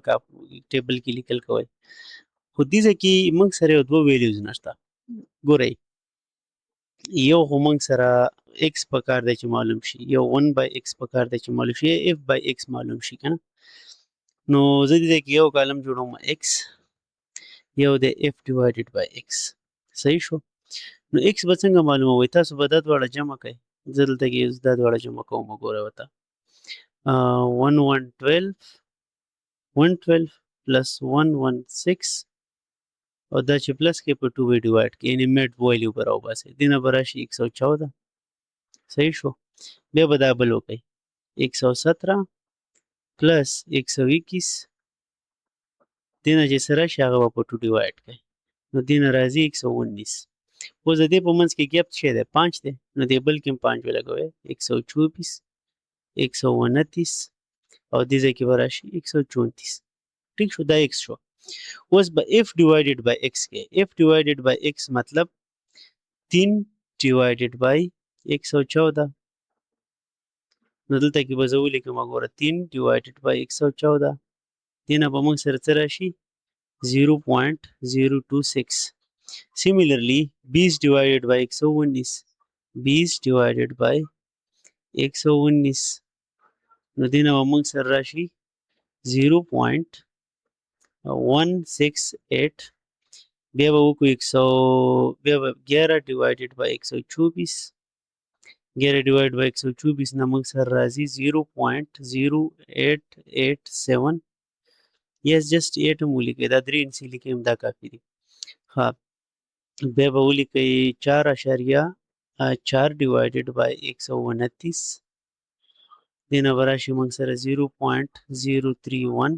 ټیبل کې لیکل کوئ خو دې ځای کې موږ سره یو دوه ویلیوز نشته ګورئ یو خو موږ سره x پکار دی چې معلوم شي یو 1 بای x پکار دی چې معلوم شي f بای x معلوم شي که نه نو زه دې ځای کې یو کالم جوړوم x یو دی f ډیوایډډ بای x صحیح شو نو x به څنګه معلوموئ تاسو به دا دواړه جمع کوئ زه دلته کې دا دواړه جمع کوم وګورئ ورته 112 پلس 116 او دا چې پلس کې په 2 به ډیوایډ کې یعنې میډ ویلیو به راوباسئ دې نه به راشي 114 صحیح شو بیا به دا بل وکئ 117 پلس 121 دې نه چې څه راشي هغه به په 2 ډیوایډ کړئ نو دې نه راځي 119 اوس د دې په منځ کې ګیپ څه دی 5 دی نو دې بل کې هم 5 ولګوئ 124 129 او دې ځای کې به راشي 134 ٹھیک شو دا x شو اوس به f ډیوایډډ بای x کې f ډیوایډډ بای x مطلب 3 ډیوایډډ بای 114 نو دلته کې به زه ولیکم ګوره 3 ډیوایډډ بای 114 دې نه به موږ سره څه راشي 0.026 similarly 20 divided by 119 20 divided by 119 نو دې نه به موږ سره راشي 0.168 بیا به وکړو بیا به 11 ډیوایډډ بای 124 11 ډیوایډ بای 124 نه موږ سره راځي 0.0887 یس جسټ 8 هم ولیکئ دا 3 انسي لیکئ هم دا کافي دي ها بیا به ولیکئ 4.4 ډیوایډډ بای 129 دې نه به راشي موږ سره 0.031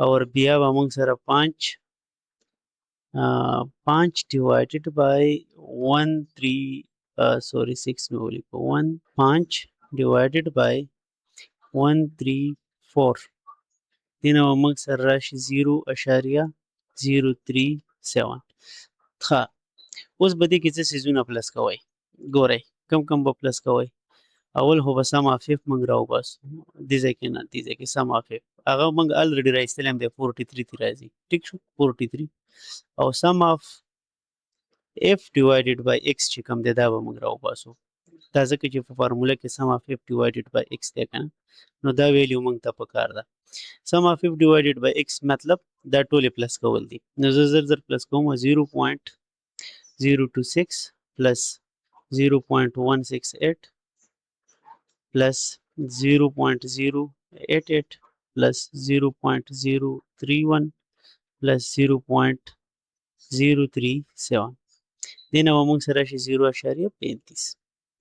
اور بیا به موږ سره 5 divided by 6 में लिखो 5 divided by 134 دینه موږ سره راشي 0.037 ښه اوس به دې کې څه څیزونه پلس کوئ ګورئ کم به پلس کوئ اول خو به سم آف اف موږ راوباسو دې ځای کې نه دې ځای کې سم آف اف هغه موږ الریډي راایستلی هم دی 43 تی راځي ټیک شو 43 او سم آف f divided by x چې کوم دی دا به موږ راوباسو دا ځکه چې په فارموله کې سم آف f divided by x دی که نه نو دا ویلیو موږ ته پکار ده سم آف f divided by x مطلب دا ټولې پلس کول دي نو زه زر پلس کوم 0.037 0 to 6 plus 0.168 plus 0.088 plus 0.031 plus 0.037 دینه به موږ سره راشي 0.35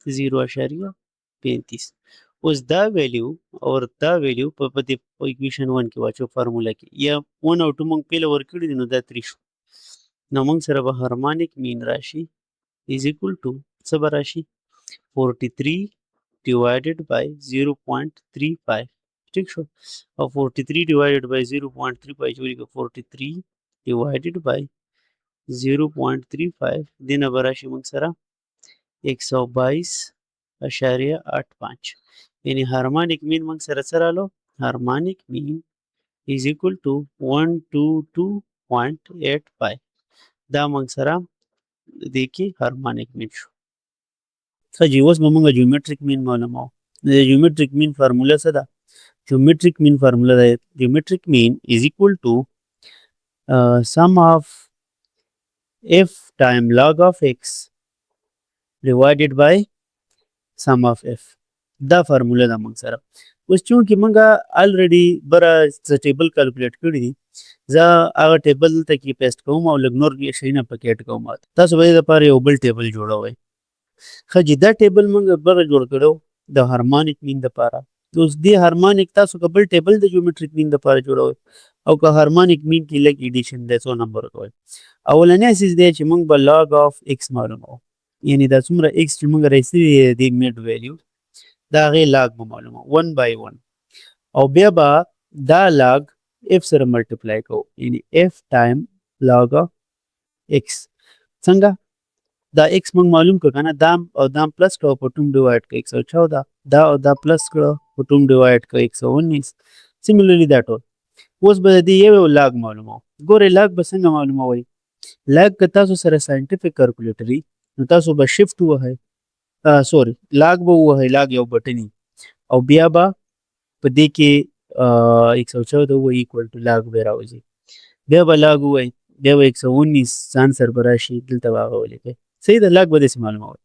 0.35 اوس دا ویلیو او دا ویلیو په دې اکویشن 1 کې واچو فارموله کې یا 1 او 2 موږ پیله ورکړي دي نو دا 3 شو نو موږ سره به هارمونیک مین راشي is equal to څه به راشي 43 divided by 0.35 ٹھیک شو او 43 divided by 0.35 چې ولیکو 43 divided by 0.35 دینه به راشي موږ سره 122.85 یعنی هارمونیک مین موږ سره څه رالو هارمونیک مین is equal to 122.85 دا موږ سره دې کې هارمونیک مین شو ښه جی اوس به موږ جیومیټریک مین معلوموو د جیومیټریک مین فارموله څه ده geometric mean formula that geometric mean is equal to sum of f time log of x divided by sum of f دا فارموله ده موږ سره اوس چونکې موږ الریډي بره څه ټیبل کیلکولیټ کړي دي زه هغه ټیبل ته کې پیسټ کوم او لږ نور شیونه پکې اډ کوم تاسو به د لپاره یو بل ټیبل جوړوئ ښه جی دا ټیبل موږ بره جوړ کړو د هارمونیک مین لپاره اوس دې هارمونیک تاسو که بل ټیبل د جیومیټریک مین لپاره جوړوئ او که هارمونیک مین کې لږ ایډیشن دی څو نمبر کوئ اولنی اساس دی چې موږ به لاګ آف ایکس معلوموو یعنی دا څومره ایکس چې موږ رسېدي دی میډ ویلیو د هغې لاګ به معلوموو 1 by 1 او بیا به دا لاګ اف سره ملټیپلای کوو یعنی اف ټایم لاګ آف ایکس څنګه دا ایکس موږ معلوم کړو کنه دا او دا پلس کړو په 2 ډیوایډ کړو 114 دا او دا پلس کړو په 2 ډیوایډ کړو 119 سیملرلی دا ټول اوس به د دې یو لاګ معلومو ګورې لاګ به څنګه معلوموئ لاګ که تاسو سره ساینټیفیک کیلکولیټر وي نو تاسو به شفټ ووهئ سوري لاګ به ووهئ لاګ یو بټن او بیا به په دې کې 114 ووایي ایکول ټو لاګ به راوځي بیا به لاګ ووایي بیا به 119 ځان سره به راشي دلته به هغه ولیکئ صحیح ده لاګ به داسې معلوموئ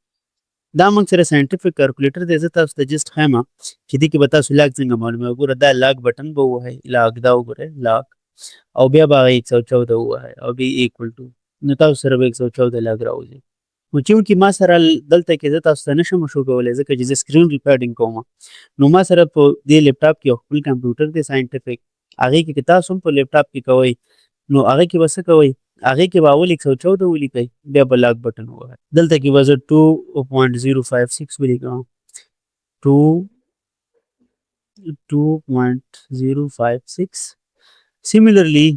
دا موږ سره ساینټیفیک کیلکولیټر دی زه تاسو ته جسټ ښیم چې دې کې به تاسو لاګ څنګه معلوموئ ګوره دا لاګ بټن به ووهئ لاګ دا وګورئ لاګ او بیا به هغه 114 ووهئ او بیا ایکول ټو نو تاسو سره به 114 لاګ راوځي نو چونکې ما سره دلته کې زه تاسو ته نشم شو کولی ځکه چې زه سکرین ریکارډینګ کوم نو ما سره په دې لیپټاپ کې یو خپل کمپیوټر دی ساینټیفیک هغې کې که تاسو هم په لیپټاپ کې کوئ نو هغې کې به څه کوئ هغې کې به اول 114 ولیکئ بیا به لاګ بټن ووهئ دلته کې به زه 2.056 ولیکم 2.056 سیملرلی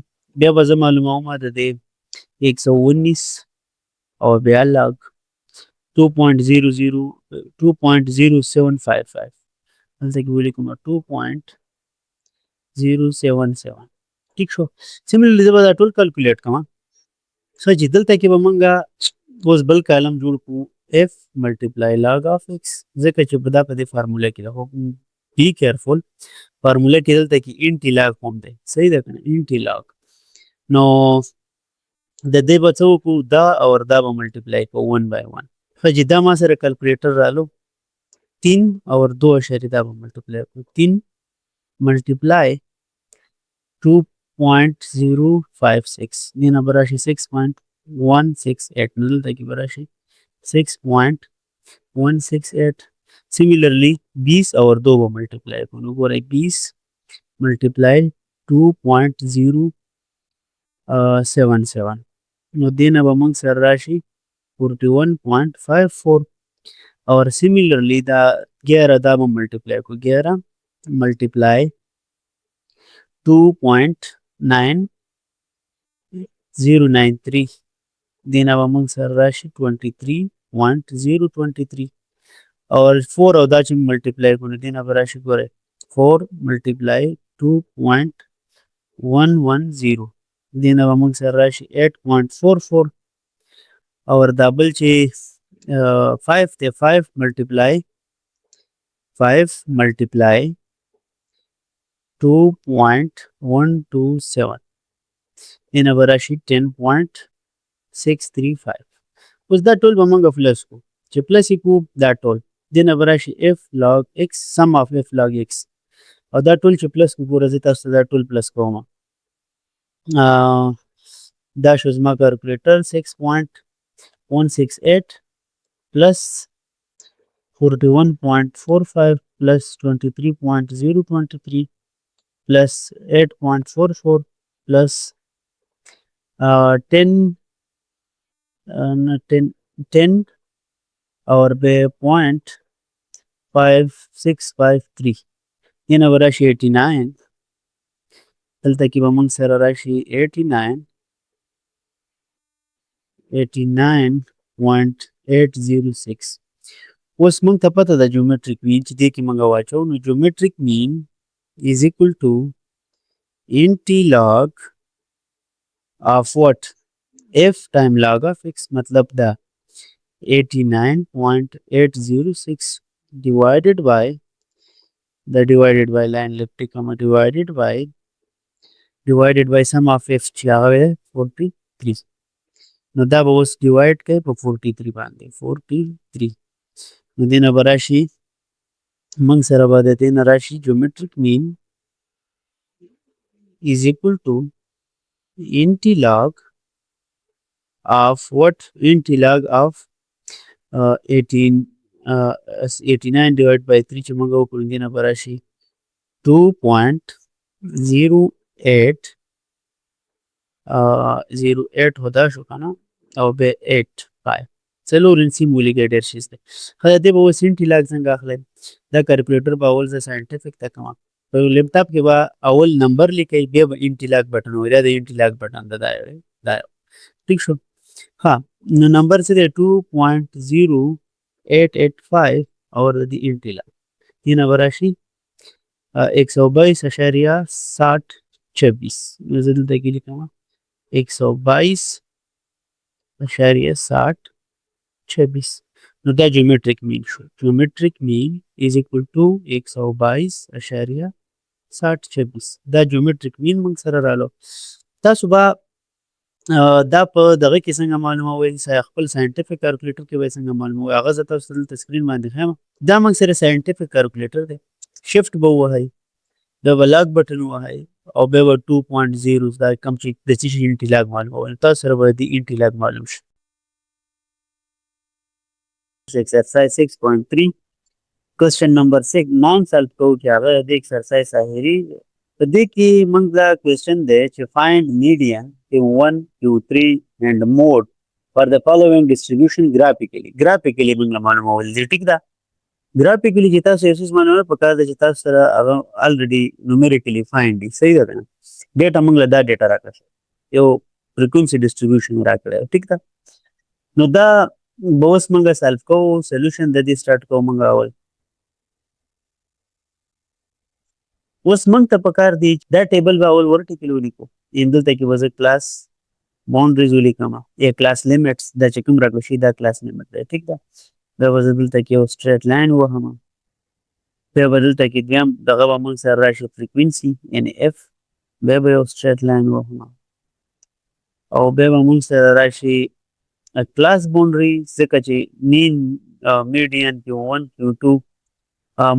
بیا به زه معلوموم د دې 119 او بیا لاګ 2.0755 دلته کې ولیکم 2.077 ټیک شو سیملرلی زه به دا ټول کیلکولیټ کوم ښه چې دلته کې به موږ اوس بل کالم جوړ کړو اف ملټیپلای لاګ آف ایکس ځکه چې دا په دې فارموله کې ده بی کیرفول فارموله کې دلته کې انټي لاګ هم دی صحیح ده که نه انټي لاګ نو د دې به څه وکړو دا او دا به ملټیپلای کوو 1 by 1 ښه چې دا ما سره کیلکولیټر رالو 3 اور 2 اشاریه دا به ملټیپلای کوو 3 ملټیپلای 2.056 دینه به راشي 6.168 نو دلته کې به راشي 6.168 سیملرلی 20 اور 2 به ملټیپلای کوو نو ګورئ 20 ملټیپلای 2.077 نو دینه به موږ سره راشي 41.54 اور سیملرلی دا 11 دا به ملټیپلای کوو 11 ملټیپلای 2.9093 دینا به موږ سره راشي 23.023 اور 4 او دا چې ملټیپلای کوو دینا به راشي ګورئ 4 ملټیپلای 2.110 دینا به موږ سره راشي 8.44 اور دا بل چې 5 دی 5 ملټیپلای 2.127 دینا به راشي 10.635 اوس دا ټول به موږ پلس کو چې پلس یې کو دا ټول دې نه به راشي اف لاګ ایکس سم اف اف لاګ ایکس او دا ټول چې پلس کو ګوره زه تاسو ته دا ټول پلس کوم دا شو زما کالکولیټر 6.168 plus 41.45 plus 23.023 plus 8.44 plus 10 और बे 0.5653 هنا به راشي 89 دلته کې به موږ سره راشي 89.806 اوس موږ ته پته ده جیومټریک مین چې دې کې موږ واچو نو جیومټریک مین is equal to nt log of what f time log of x मतलब دا 89.806 divided by the divided by line left comma divided by sum of f چې هغه 43 نو دا به اوس ډیوایډ کوي په 43 باندې 43 نو دې نه به راشي موږ سره به د دې نه راشي جیومټریک مین is equal to nt log of what nt log of 89 divided by 3 چې موږ وکړو دې نه به راشي 2.08 08 هدا شو کنه او به 8 5 څلور انسی مولیګیټر شي ست خدای دې به وسنټی لاګ څنګه اخلي دا کیلکولیټر په اول ز ساينټیفیک تا کوم په لیپټاپ کې به اول نمبر لیکي به انټی لاګ بٹن وي دا د انټی لاګ بٹن دا ٹھیک شو ها نو نمبر څه دی 2.0885 اور د انټی لاګ دینه وراشي 122.6026 نو زه دلته کې لیکم 122.6026 نو دا جیومټریک مین شو جیومټریک مین از اکول ټو 122.6026 دا جیومټریک مین موږ سره رالو تاسو به دا په دغه کې څنګه معلوموي خپل ساينټیفیک کیلکولیټر کې به څنګه معلوموي هغه زه تاسو ته سکرین باندې ښیم دا موږ سره ساينټیفیک کیلکولیټر دی شفت به وهي دا لاګ بٹن وهي او به 2.0 دا کم چې د څه انټی لاګ معلومول تاسو سره به د انټی لاګ معلوم شي exercise 6.3 question number 6 non self کو چې هغه د exercise اخري په دې کې موږ دا question دی چې find median q1 q3 and mode for the following distribution graphically موږ معلومول دي ټیک ده graphically چې تاسو یې څه معلومه پکاره ده چې تاسو سره هغه already numerically find دي صحیح ده کنه ډیټا موږ له دا ډیټا راکړه یو frequency distribution راکړه ټیک ده نو دا بوس منګه سلف کو سولوشن د دې سٹارټ کو منګه اول اوس منګ ته پکار دی دا ټیبل به اول ورټیکل ولیکو اندل ته کې وزه کلاس باونډریز ولیکم یا کلاس لیمټس د چکم راکړو شي دا کلاس لیمټ دی ټیک ده دا وزه دلته کې یو سټریټ لاین وهم په بدل ته کې دیم دغه به موږ سره راشي فریکوئنسي ان اف به یو سټریټ لاین وهم او به موږ سره راشي class boundary ځکه چې mean median q1 q2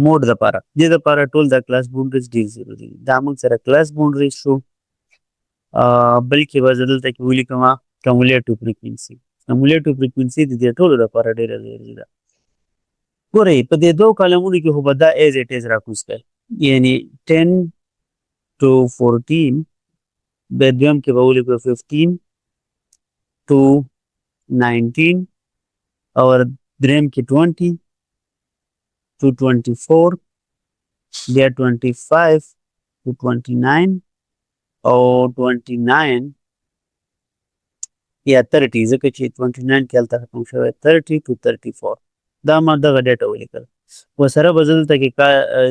mode لپاره دې لپاره ټول د class boundaries ډیر ضروري دي دا موږ سره class boundaries شو بلکې بدل ته کې ولیکم cumulative frequency د دې ټولو لپاره ډیر ضروري ده ګورئ په دې دوه کالمونو کې هو بدا as it is راکوس کړ یعنی 10 to 14 به دویم کې به ولیکو 15 to 19 और دریم کې 20 to 24 بیا 25 to 29 او 29 یا 30 ځکه چې 29 کې هلته ختم شوی 30 to 34 دا ما دغه ډیټا ولیکل وسره به زه دلته کې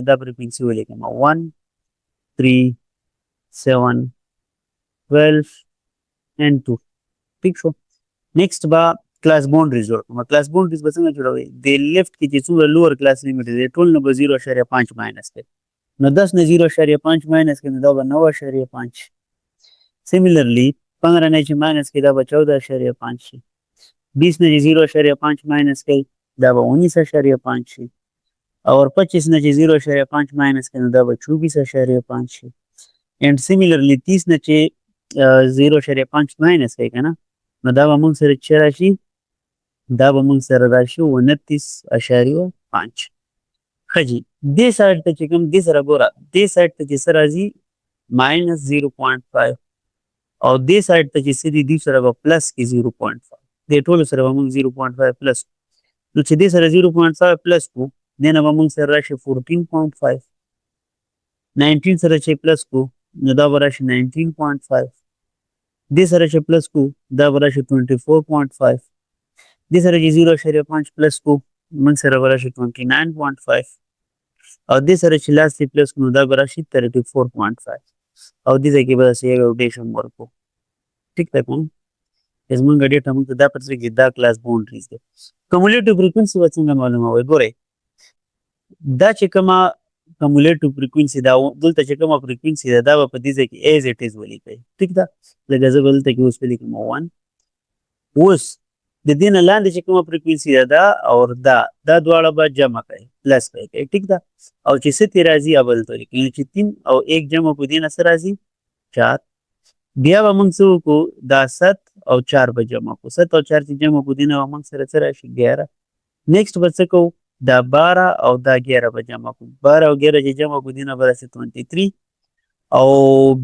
دا فریکوینسي ولیکم 1 3 7 12 and 2 ٹھیک شو نیکسٹ با کلاس باونډریز جوړ کوم کلاس باونډریز به څنګه جوړوي د لیفت کې چې څومره لوور کلاس لیمټ دی ټول نه به 0.5 ماینس کړي نو 10 نه 0.5 ماینس کړي دا به 9.5 سیملرلی 15 نه چې ماینس کړي دا به 14.5 شي 20 نه 0.5 माइनस कई دا به 19.5 شي और 25 نه 0.5 माइनस कई دا به 24.5 شي and similarly 30 نه 0.5 माइनस कई کنه نو دا به موږ سره چې راشي دا به موږ سره راشي 29.5 ښه جي دې سایډ ته چې کوم دې سره ګوره دې سایډ ته چې څه راځي -0.5 او دې سایډ ته چې څه دي دوی سره به پلس کې 0.5 دې ټولو سره به موږ 0.5 پلس نو چې دې سره 0.5 پلس کړو دې نه به موږ سره راشي 14.5 19 سره چې پلس کړو نو دا به راشي 19.5 دې سره چې پلس کړو دا به راشي 24.5 دې سره چې 0.5 پلس کړو موږ سره به راشي 29.5 او دې سره چې لاس یې پلس کړو دا به راشي 34.5 او دې ځای کې به داسې یو ډیشن ورکړو ټیک ده کوم زمونږ ډیټا موږ ته دا پته لګي دا کلاس باونډریز دی کومولیټیو فریکوینسي به څنګه معلوموئ ګورئ دا چې کومه کومولیټیو فریکوینسي دا دلته چې کومه فریکوینسي ده دا به په دې ځای کې ایز اټ از ولیکئ ټیک ده لکه زه به دلته کې اوس ولیکم 1 اوس د دې نه لاندې چې کومه فریکوینسي ده دا او دا دواړه به جمع کړئ پلس به یې کړئ ټیک ده او چې څه ترې راځي هغه به دلته ولیکئ نو چې 3 او 1 جمع په دې نه څه راځي 4 بیا به موږ څه وکړو دا 7 او 4 به جمع کړو 7 او 4 چې جمع کړو دې نه به موږ سره څه راشي 11 نیکسټ به څه کوو دا 12 او دا 11 به جمع کړو 12 او 11 چې جمع کړو دې نه به راشي 23 او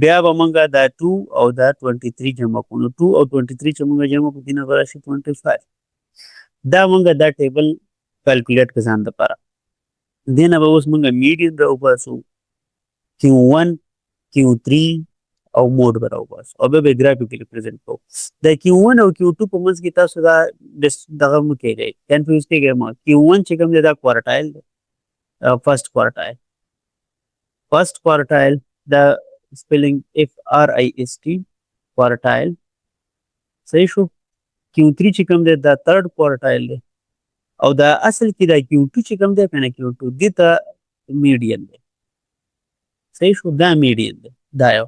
بیا به موږ دا 2 او دا 23 جمع کړو نو 2 او 23 چې موږ جمع کړو دې نه به راشي 25 دا موږ دا ټیبل کیلکولیټ کړو ځان دپاره دې نه به اوس موږ میډین راوباسو Q1 Q3 او موډ به راوباسو او بیا به یې ګرافیکلي پرزنټ کوو د Q1 او Q2 په منځ کې تاسو دا دغه مه کېږئ کنفیوز کېږئ مه Q1 چې کوم دی دا کوارټایل دی فرسټ کوارټایل دا سپیلنګ FRIST کوارټایل صحیح شو Q3 چې کوم دی دا تھرډ کوارټایل دی او دا اصل کې دا Q2 چې کوم دی کنه Q2 دې ته میډین دی صحیح شو دا میډین دی دا یو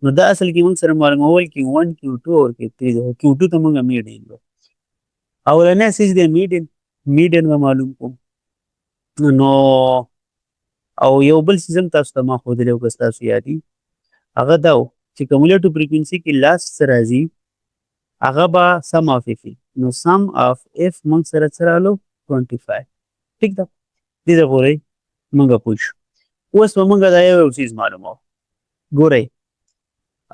نو دا اصل کې موږ سره معلومول Q1 Q2 او Q3 دی Q2 ته موږ میډین دی اولنی سیز دی میډین به معلوم کوم نو او یو بل سیز هم تاسو ته ما ښودلی و که ستاسو یادي هغه دا و چې کومولیټیو فریکوینسي کې لاست څه راځي هغه به سم آف اف نو سم آف اف موږ سره څه رالو 25 ټیک ده دې ته پورې موږ پوه شو اوس به موږ دا یو څیز معلوموو ګورئ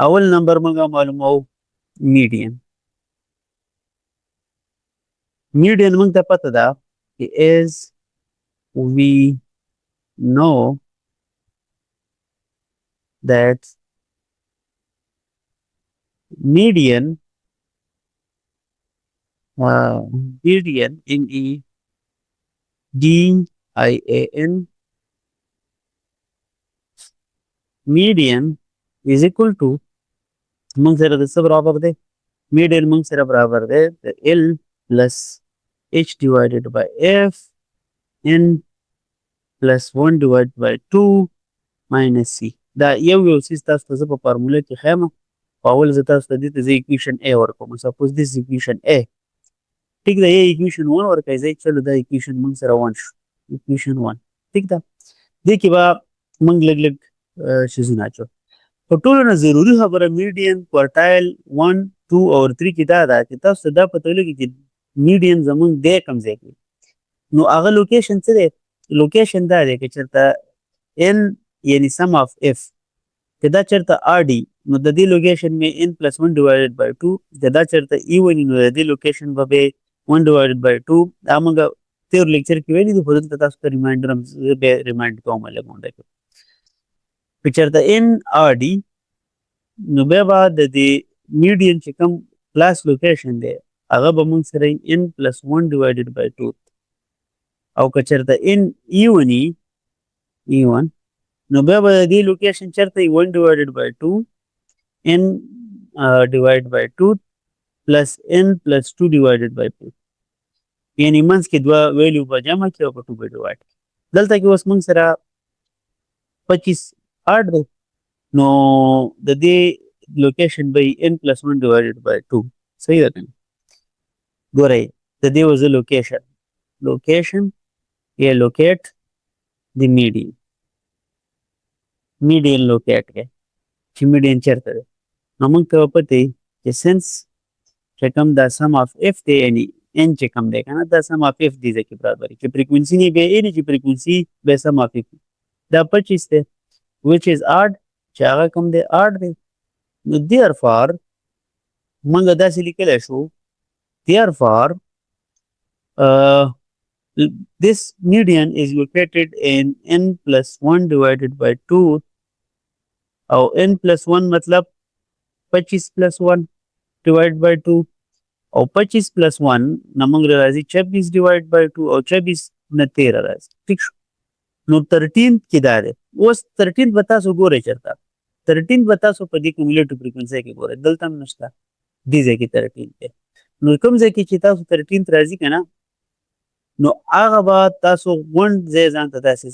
اول نمبر موږ معلوموو میډین موږ ته پته ده چې as we know that median MEDIAN median is equal to موږ سره د څه برابر دی میډین موږ سره برابر دی د L plus H divided by F N plus 1 divided by 2 minus C دا یو څیز تاسو ته زه په فارموله کې ښیم په اول زه تاسو ته دې ته زه اکویشن A ورکوم سپوز دیس اکویشن A ټیک ده یا اکویشن 1 ورکوئ زه چلو دا اکویشن موږ سره 1 شو اکویشن 1 ټیک ده دې کې به موږ لږ شیزونه اچو په ټولو نه ضروري خبره میډین کوارټایل 1 2 او 3 کې دا ده چې تاسو ته دا پته ولګي چې میډین زموږ دی کوم ځای کې نو هغه لوکیشن څه دی لوکیشن دا دی که چېرته n یعنی سم آف اف که دا چېرته RD نو د دې لوکیشن مې n plus 1 divided by 2 که دا چېرته E وني نو د دې لوکیشن به 1 divided by 2 دا موږ تېر لیکچر کې ویلي دي خو دلته تاسو ته ریمایندر هم زه بیا ریمایند کوم لږ غونډه کې که چېرته n RD نو بیا به د دې میډین چې کوم کلاس لوکیشن دی هغه به موږ سره n plus 1 divided by 2 او که چېرته n E1 نو بیا به د دې لوکیشن چېرته 1 divided by 2 n divided by 2 plus n plus 2 divided by 2 یعنی منځ کې دوه ویلیو به جمع کړي او په 2 به ډیوایډ کړي دلته کې اوس موږ سره 25 8 دی نو د دې لوکیشن به n plus 1 divided by 2 صحیح ده کنه ګورئ د دې وزه لوکیشن یا لوکیټ د میډین لوکیټ کې چې میډین چیرته دی نو موږ ته به پته وي چې سنس چې کوم دا سم اف اف دی یعنی ان چې کوم دی که نه دا سم اف اف دې ځای کې برابر وي چې فریکونسي نه بیا ای چې فریکونسي بیا سم اف اف دا 25 دی which is odd چې هغه کوم دی odd دی نو therefore موږ داسې لیکلی شو therefore this median is located in n plus 1 divided by 2 او n plus 1 मतलब 25 plus 1 divided by 2 او 25 plus 1 نه موږ راځي 26 divided by 2 او 26 نه 13 راځي ٹھیک شو نو 13 کې دا دی اوس 13 به تاسو ګورئ چېرته 13 به تاسو په دې کومولیټیو فریکونسۍ کې ګورئ دلته هم نشته دې ځای کې 13 دی نو کوم ځای کې چې تاسو 13 راځي که نه نو هغه به تاسو غونډ ځای ځان ته داسې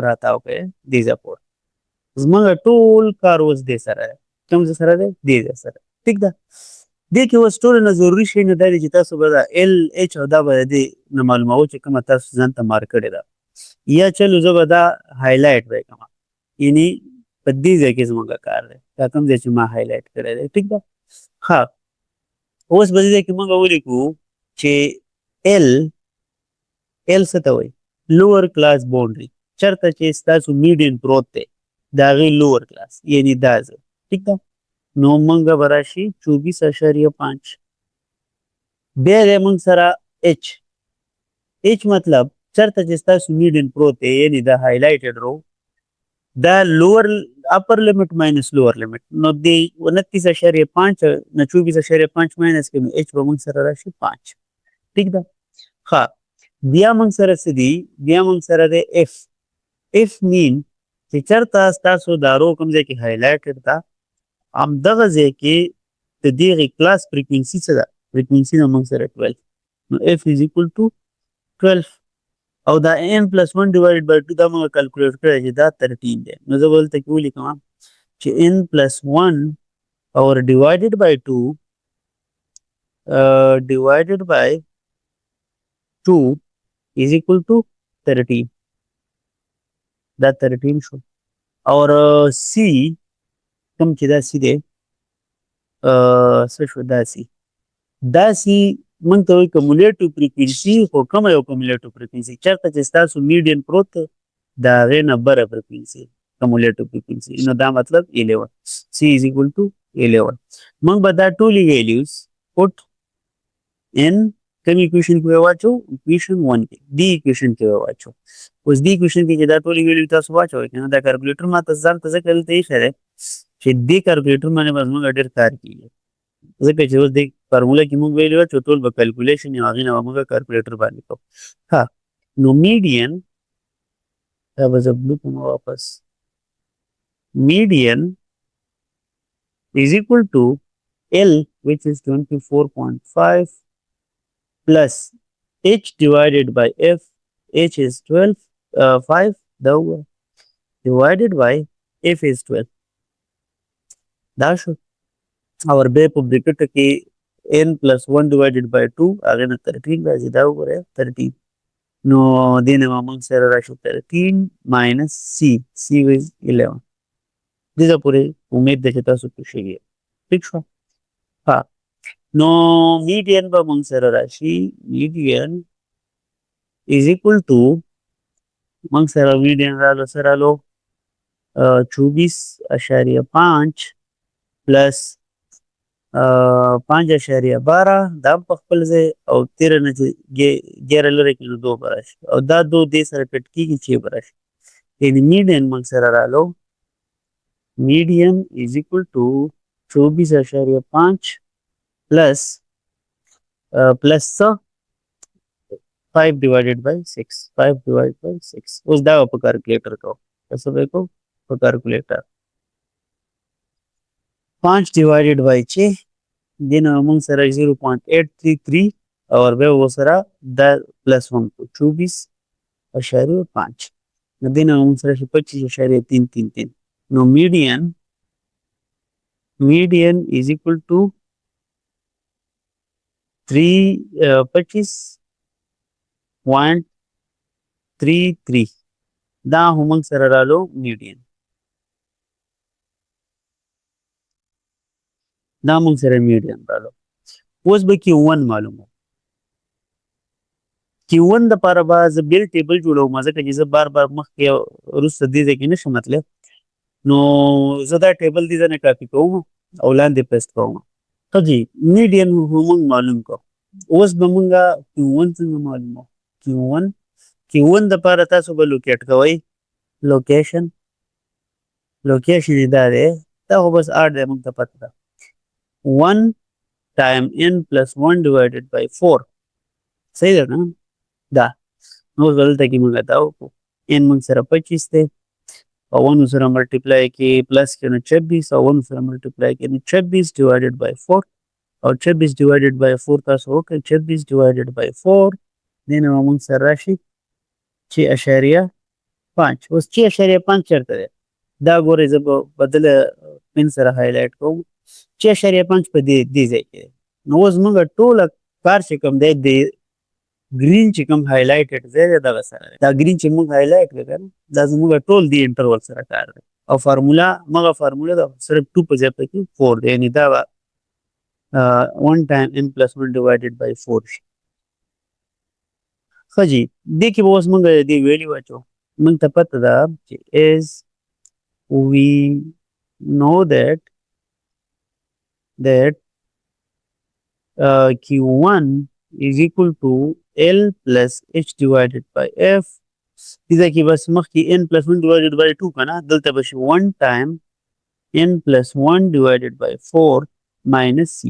راتاو کوئ دې ځای پورې زموږ ټول کار اوس دې سره دی کوم ځای سره دی دې ځای سره ټیک ده دې کې اوس ټولو نه ضروري شی نه دا دی چې تاسو به دا ایل ایچ او دا به د دې نه معلوموو چې کومه تاسو ځان ته مارک کړې ده یا چلو زه به دا هایلایټ به یې کومه یعنې په دې ځای کې زموږ کار دی دا کوم ځای چې ما هایلایټ کړی دی ټیک ده ښه اوس به دې ځای کې موږ ولیکو چې ایل څه ته وایي لوور کلاس باونډري چېرته چې ستاسو میډین پروت دی د هغې لوور کلاس یعنې دا ځای ټیک ده نو موږ به راشي 24.5 بیا دی موږ سره ایچ مطلب چېرته چې ستاسو میډین پروت دی یعنې دا هایلایټډ رو دا لوور اپر لیمټ ماینس لوور لیمټ نو د 29.5 نه 24.5 ماینس کې نو ایچ به موږ سره راشي 5 ټیک ده ښه بیا موږ سره څه دي بیا موږ سره دی اف مین چې چېرته ستاسو دا رو کوم ځای کې هایلایټډ ده همدغه ځای کې د دغې کلاس فریکونسي څه ده فریکونسي نه موږ سره 12 نو اف از ایکول ټو 12 او دا n پلس 1 ډیوایډ بای 2 دا موږ کلکولیټ کړی چې دا 13 دی نو زه به دلته کې ولیکم چې n پلس 1 اور ډیوایډډ بای 2 ډیوایډډ بای 2 is equal to 13 دا 13 شو اور سی کوم چې دا سی دی څه شو دا سی موږ ته وایي کومولیټیو فریکونسي خو کومه یو کومولیټیو فریکونسي چېرته چې ستاسو میډین پروت دی د هغې نه بره فریکونسي کومولیټیو فریکونسي نو دا مطلب 11 سی از ایکول ټو 11 موږ به دا ټولې ویلیوز پټ ان کوم ایکویشن کې واچو ایکویشن 1 کې دی ایکویشن کې واچو اوس دی ایکویشن کې چې دا ټولې ویلیو تاسو واچوئ که نه دا کلکولیټر ما ته ځان ته ځکه دلته ایښی دی چې دې کلکولیټر باندې به زموږ ډېر کار کېږي ځکه چې اوس دې فارموله کې موږ ویلي وه چې ټول به کلکولیشن یو هغې نه به موږ کلکولیټر باندې کوو ښه نو میډین دا به زه بلو کوم واپس میډین is equal to L which is 24.5 plus H divided by F H is 5 دا هو divided by F is 12 دا شو اور بیا په بریکټ کې n plus 1 divided by 2 هغې نه 13 راځي دا وګورئ 13 نو دې نه به موږ سره راشو 13 minus C is 11 دې ځای پورې امید ده چې تاسو پوه شوي یې ټیک شو ها نو میډین به موږ سره راشي میډین is equal to موږ سره میډین رالو څه رالو 24.5 پلس 5.12 دا په خپل ځای او 13 نه چې ګیره لرې کړي نو 2 به راشي او دا 2 دې سره کټ کېږي 6 به راشي یعنې میډین موږ سره رالو میډین از equal to 24.5 plus 5 divided by 6 اوس دا په کلکولیټر کوو څه به کوو په کلکولیټر 5 divided by 6 دې نه موږ سره 0.833 اور بیا ورسره دا پلس 1 24.5 نو دې نه موږ سره 25.333 نو میډین is equal to 25.33 دا هم موږ سره رالو میډین. دا موږ سره میډین رالو. اوس به Q1 معلومه. Q1 دپاره به زه بیل ټیبل جوړوم ځکه چې زه بار بار مخکې وروسته دې ځای کې نشم تللی، نو زه دا ټیبل دې ځای نه کاپي کوم او لاندې پیسټ کوم. ښه جي میډین موږ معلوم کړو. اوس به موږ Q1 څنګه معلومو؟ Q1 دپاره تاسو به لوکیټ کوئ. لوکیشن یې دا دی، دا خو بس آر دی، موږ ته پته ده 1 ټایم n پلس 1 ډیوایډډ بای 4. صحیح ده که نه؟ دا نو اوس به دلته کې موږ دا وکړو. n موږ سره 25 دی او 1 سره ملټیپلای کې پلس کې نو 26 او 1 سره ملټیپلای کې نو 26 ډیوایډډ بای 4 او 26 ډیوایډډ بای 4 تاسو وکړئ. 26 ډیوایډډ بای 4 دې نه به موږ سره راشي 6.5. اوس 6.5 چېرته دی؟ دا ګورئ زه به بدله پن سره هایلایټ کوم. 6.5 په دې ځای کې دی. نو اوس موږ ټوله کار چې کوم دی د ګرین چې کوم هایلایټډ ځای دی دغه سره دی. دا ګرین چې موږ هایلایټ کړی که نه دا زموږ ټول دې انټرول سره کار دی او فارموله مغه فارموله ده صرف 2 په ځای پکې 4 دی، یعنې دا به 1 ټایم n پلس 1 ډیوایډډ بای 4 شي. ښه جي دې کې به اوس موږ دې ویلیو اچو. موږ ته پته ده چې as we know that Q1 is equal to L plus H divided by F. دې کې بس مخکې n plus 1 divided by 2 که نه، دلته به شي 1 time n plus 1 divided by 4 minus C.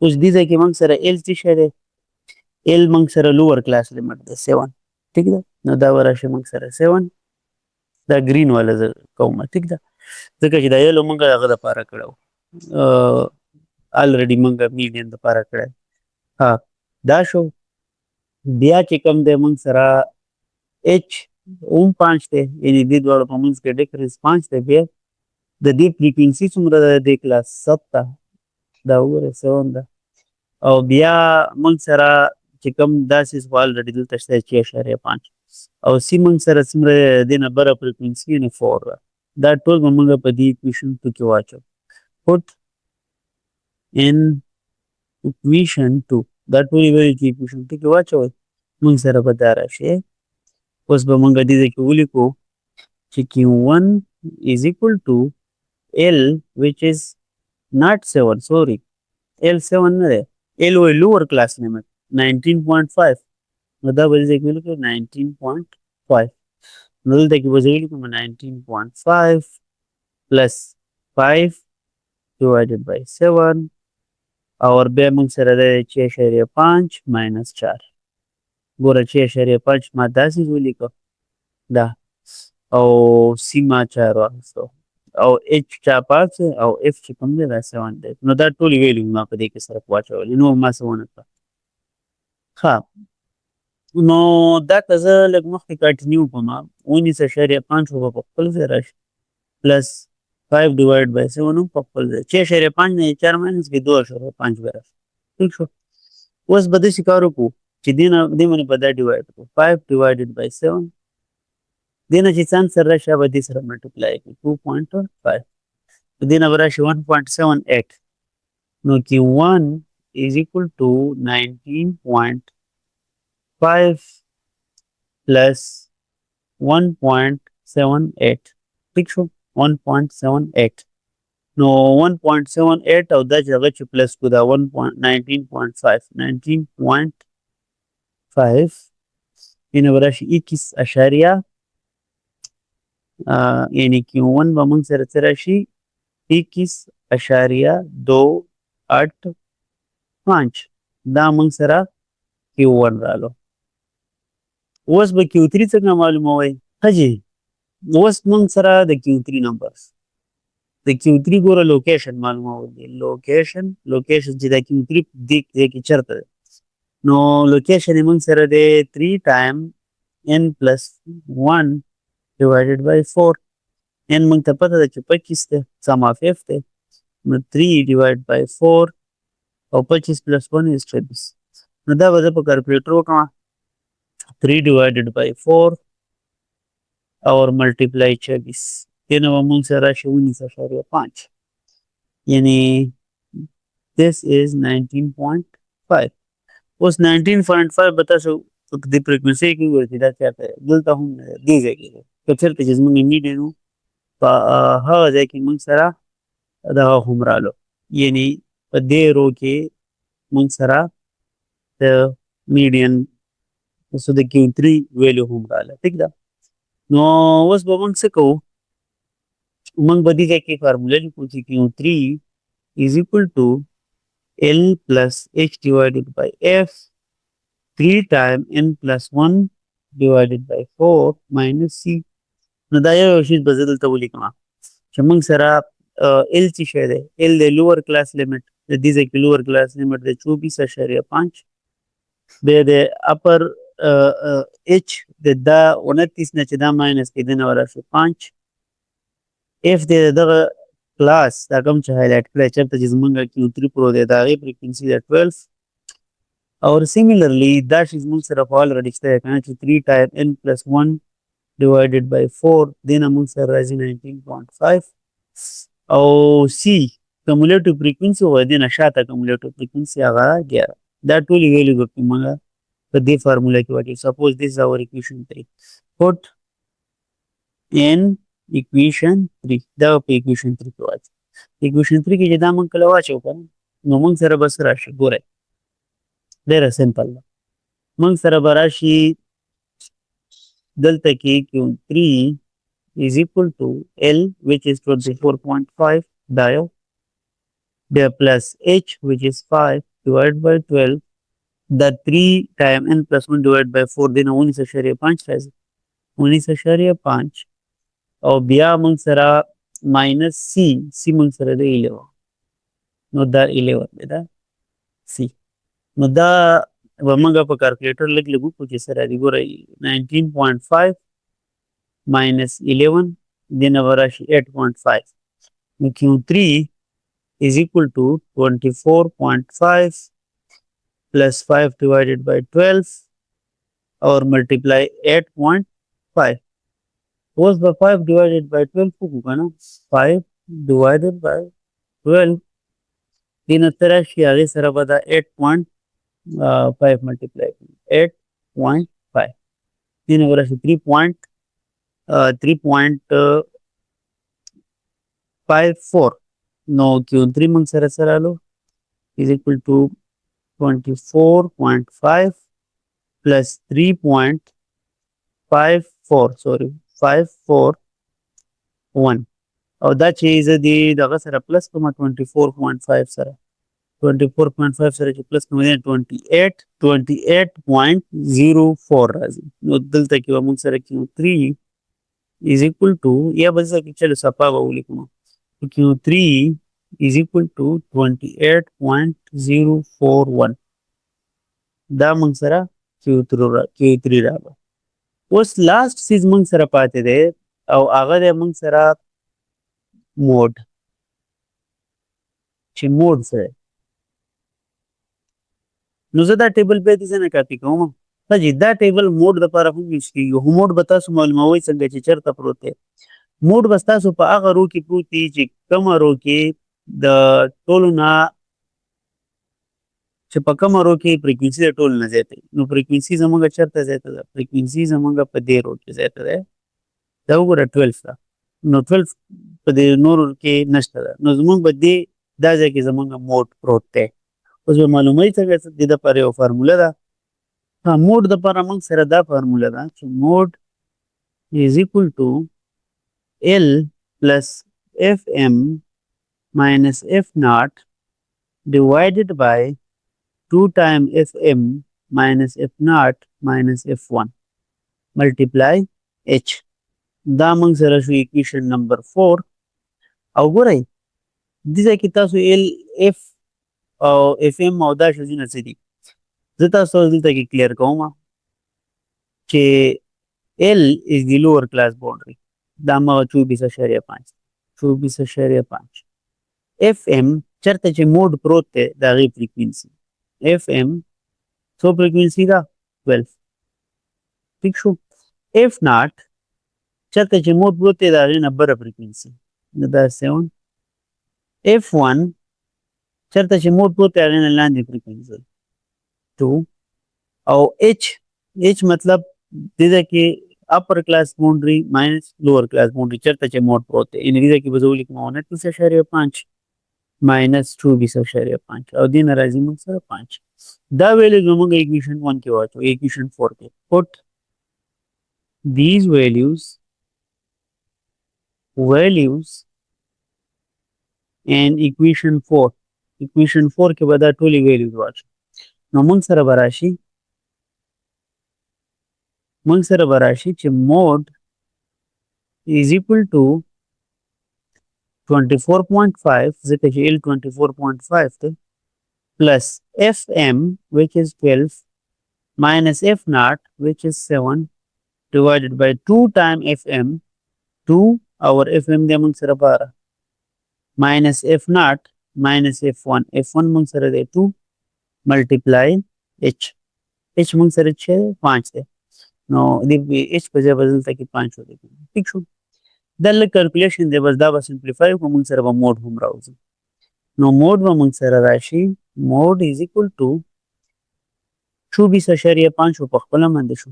اوس دې ځای کې موږ سره L څه شی دی؟ L موږ سره لوور کلاس لیمټ ده 7. ټیک ده؟ نو دا به راشي موږ سره 7. دا ګرین والا زه کوم. ټیک ده؟ ځکه چې دا یلو موږ هغه دپاره کړی و، الریډي موږ میډین دپاره کړی. ها دا شو. بیا چې کوم دی موږ سره H هم 5 دی، یعنې دې دواړو په منځ کې ډفرنس 5 دی. بیا د دې فریکوینسي څومره ده د دې کلاس 7 ده، دا وګورئ 7 ده. او بیا موږ سره چې کوم دا سیز خو الریډي دلته شته 6.5 او سی موږ سره څومره دې نه بره فریکوینسي یعنې 4 ده. دا ټول به موږ په دې اکویشن کې واچو. پټ ان اکویشن 2 دا ټولې به چې اکویشن 2 کې واچوئ موږ سره به دا راشي. اوس به موږ دې ځای کې ولیکو چې Q1 is equal to L which is not 7 sorry L 7 نه دی، L وایي لوور کلاس لیمټ 19.5. نو دا به دې ځای کې ولیکو 19.5. نو دلته کې به زه ولیکم 19.5 plus 5 divided by 7 اور بیا موږ سره دی 6.5 minus 4. ګوره 6.5 ما داسې ولیکو دا او سی ما 4 واخیستو او H چا 5 او F چې کوم دی دا 7 دی. نو دا ټولې ویلیو ما په دې کې سره واچولې، نور ما څه ونه کړه. ښه نو دا که زه لږ مخکې کنټینیو کړم 19.5 به په خپل ځای راشي پلس 5 ډیوایډ بای 7 هم په خپل ځای 6.5 نه 4 ماینس کې 2.5 به راشي. ټیک شو. اوس به داسې کار وکړو چې دې باندې به دا ډیوایډ کړو 5 ډیوایډډ بای 7 دې نه چې څه انسر راشي هغه به دې سره ملټیپلای کړو 2.5 دې نه به راشي 1.78. نو Q1 is equal to 19.5 plus 1.78. ٹھیک شو 1.78. نو 1.78 او دا چې هغه چې پلس کو دا 19.5 اینه به راشي 21 یعنې Q1 به موږ سره څه راشي 21.285 دا موږ سره Q1 رالو. اوس به Q3 څنګه معلوموئ؟ ښه جي اوس موږ سره د Q3 نمبرز د Q3 ګوره لوکیشن معلومول دي. لوکیشن چې د Q3 دې کې چېرته دی نو لوکیشن یې موږ سره دی 3 ټایم n پلس 1 ډیوایډډ بای 4. n موږ ته پته ده چې 25 دی، سم آف f دی، نو 3 ډیوایډ بای 4 او 25 پلس 1 is 26. نو دا به زه په کلکولیټر وکړم 3 ډیوایډډ بای 4 اور ملټیپلای 26 دې نه به موږ سره راشي 19.5 یعنی this is 19.5 اوس 19.5 به تاسو د فریکوینسي کې ورته دا چاته دلته هم دې ځای کې که چېرته چې زموږ نیډ نو په هغه ځای کې موږ سره دغه هم رالو یعنی په دې رو کې موږ سره د میډین څه د Q3 ویلیو هم رااله ټیک ده نو اوس به موږ څه کوو موږ به دې ځای کې فارموله لیکو چې Q3 is equal to L plus H divided by F 3 time N plus 1 divided by 4 minus C نو دا یو شی به زه دلته ولیکم چې موږ سره L چې شی دی L د لوور کلاس لیمټ د دې ځای کې لوور کلاس لیمټ د 24.5 بیا د اپر H د دا 29 نه چې دا ماینس کې دنه ورسره 5 F د دغه کلاس دا کوم چې هایلایټ کړی چېرته چې زمونږ Q3 پرو دی د هغې فریکوینسي د 12 اور سیملرلی دا شی زمونږ سره په الریډي شته دی که نه چې 3 ټایم N پلس 1 ډیوایډډ بای 4 دې نه مونږ سره راځي 19.5 او سی کمولیټیو فریکوینسي وایي دې نه شاته کمولیټیو فریکوینسي هغه 11 دا ټولې ویلیو به موږ په دې فارموله کې واچوو سپوز دیس از اور equation 3 put in equation 3 دا په equation 3 کې واچوو equation 3 کې چې دا موږ کله واچوو که نو موږ سره به څه راشي ګورئ ډېره سمپل ده موږ سره به راشي دلته کې Q3 is equal to L which is 24.5 دا یو بیا plus H which is 5 divided by 12 دا 3 time N plus 1 divided by 4 دی نه 19.5 راځي 19.5 او بیا موږ سره ماینس سی موږ سره د 11 نو دا 11 دی دا سی نو دا به موږ په کالکولیټر لږ لږ وکړو چې سره دی ګورئ 19.5 minus 11 دی نه به راشي 8.5 نو Q3 is equal to 24.5 plus 5 divided by 12 or multiply 8.5 اوس به 5 divided by 12 وکړو که نه 5 divided by 12 دې نه څه راشي هغې سره به دا 8.5 ملټیپلای کړو 8.5 دې نه به راشي 3.54 نو Q3 موږ سره څه رالو is equal to 24.5 plus 3.54 sorry 541 او دا چې زه دې دغه سره پلس کوم 24.5 سره 24.5 سره چې پلس کوم 28.04 راځي نو دلته کې به موږ سره Q3 is equal to یا به زه کې چلو صفا به ولیکم Q3 is equal to 28.041 دا موږ سره Q3 راغله اوس لاست سیز موږ سره پاتې دی او هغه دی موږ سره موډ چې موډ سره نو زه دا ټیبل بیا دې نه کاپي کوم حاجي دا ټیبل موډ دپاره هم یوز کېږي خو موډ به تاسو معلوموئ څنګه چې چېرته پروت دی موډ به ستاسو په هغه رو کې پروت دی چې کومه رو کې د ټولو نه چې په کومه رو کې فریکوینسي د ټولو نه زیاته نو فریکوینسي زموږ چېرته زیاته ده فریکوینسي زموږ په دې رو کې زیاته ده دا وګوره 12 ده نو 12 په دې نورو کې نشته ده نو زموږ به دې دا ځای کې زموږ موډ پروت دی اوس به معلوموي څنګه دې دپاره یو فارموله ده موډ دپاره موږ سره دا فارموله ده چې موډ is equal to L plus Fm minus F naught divided by 2 times Fm minus F naught minus F1 multiply H دا موږ سره شو equation number 4 او ګورئ دې ځای کې تاسو L F او Fm او دا شیزونه څه دي زه تاسو دلته کې کلیر کوم چې L is the lower class boundary دا مغه 24.5 Fm چرته چې موډ پروت دی د هغې فریکوینسي Fm څو فریکوینسي ده 12 ټیک شو اف ناٹ چرته چې موډ پروت دی د هغې نه بره فریکوینسي نو دا 7 اف 1 چرته چې موډ پروت دی هغې نه لاندې فریکوینسي 2 او اچ مطلب دې ځای کې اپر کلاس باونډري ماینس لوور کلاس باونډري چرته چې موډ پروت دی یعنې دې ځای کې به زه ولیکم 29.5 ماینس 24.5 او دې نه راځي موږ سره 5 دا ویلیوز به موږ اکویشن 1 کې واچو اکویشن 4 کې put these values and equation 4 کې به دا ټولې values واچو نو موږ سره به راشي چې mod is equal to 24.5 ځکه چې L 24.5 دی plus fm which is 12 minus f naught which is 7 divided by 2 time fm 2 our fm دی موږ سره 12 minus f naught minus f1 موږ سره دی 2 multiply h موږ سره چې 5 دی نو دې h په ځای بدل تا کې 5 ولیکو ٹھیک شو دا لږ کیلکولیشن دی بس دا به سمپلیفای کړو موږ سره به موډ هم راوځي نو موډ به موږ سره راشي موډ از اکول ټو 24.5 په خپله باندې شو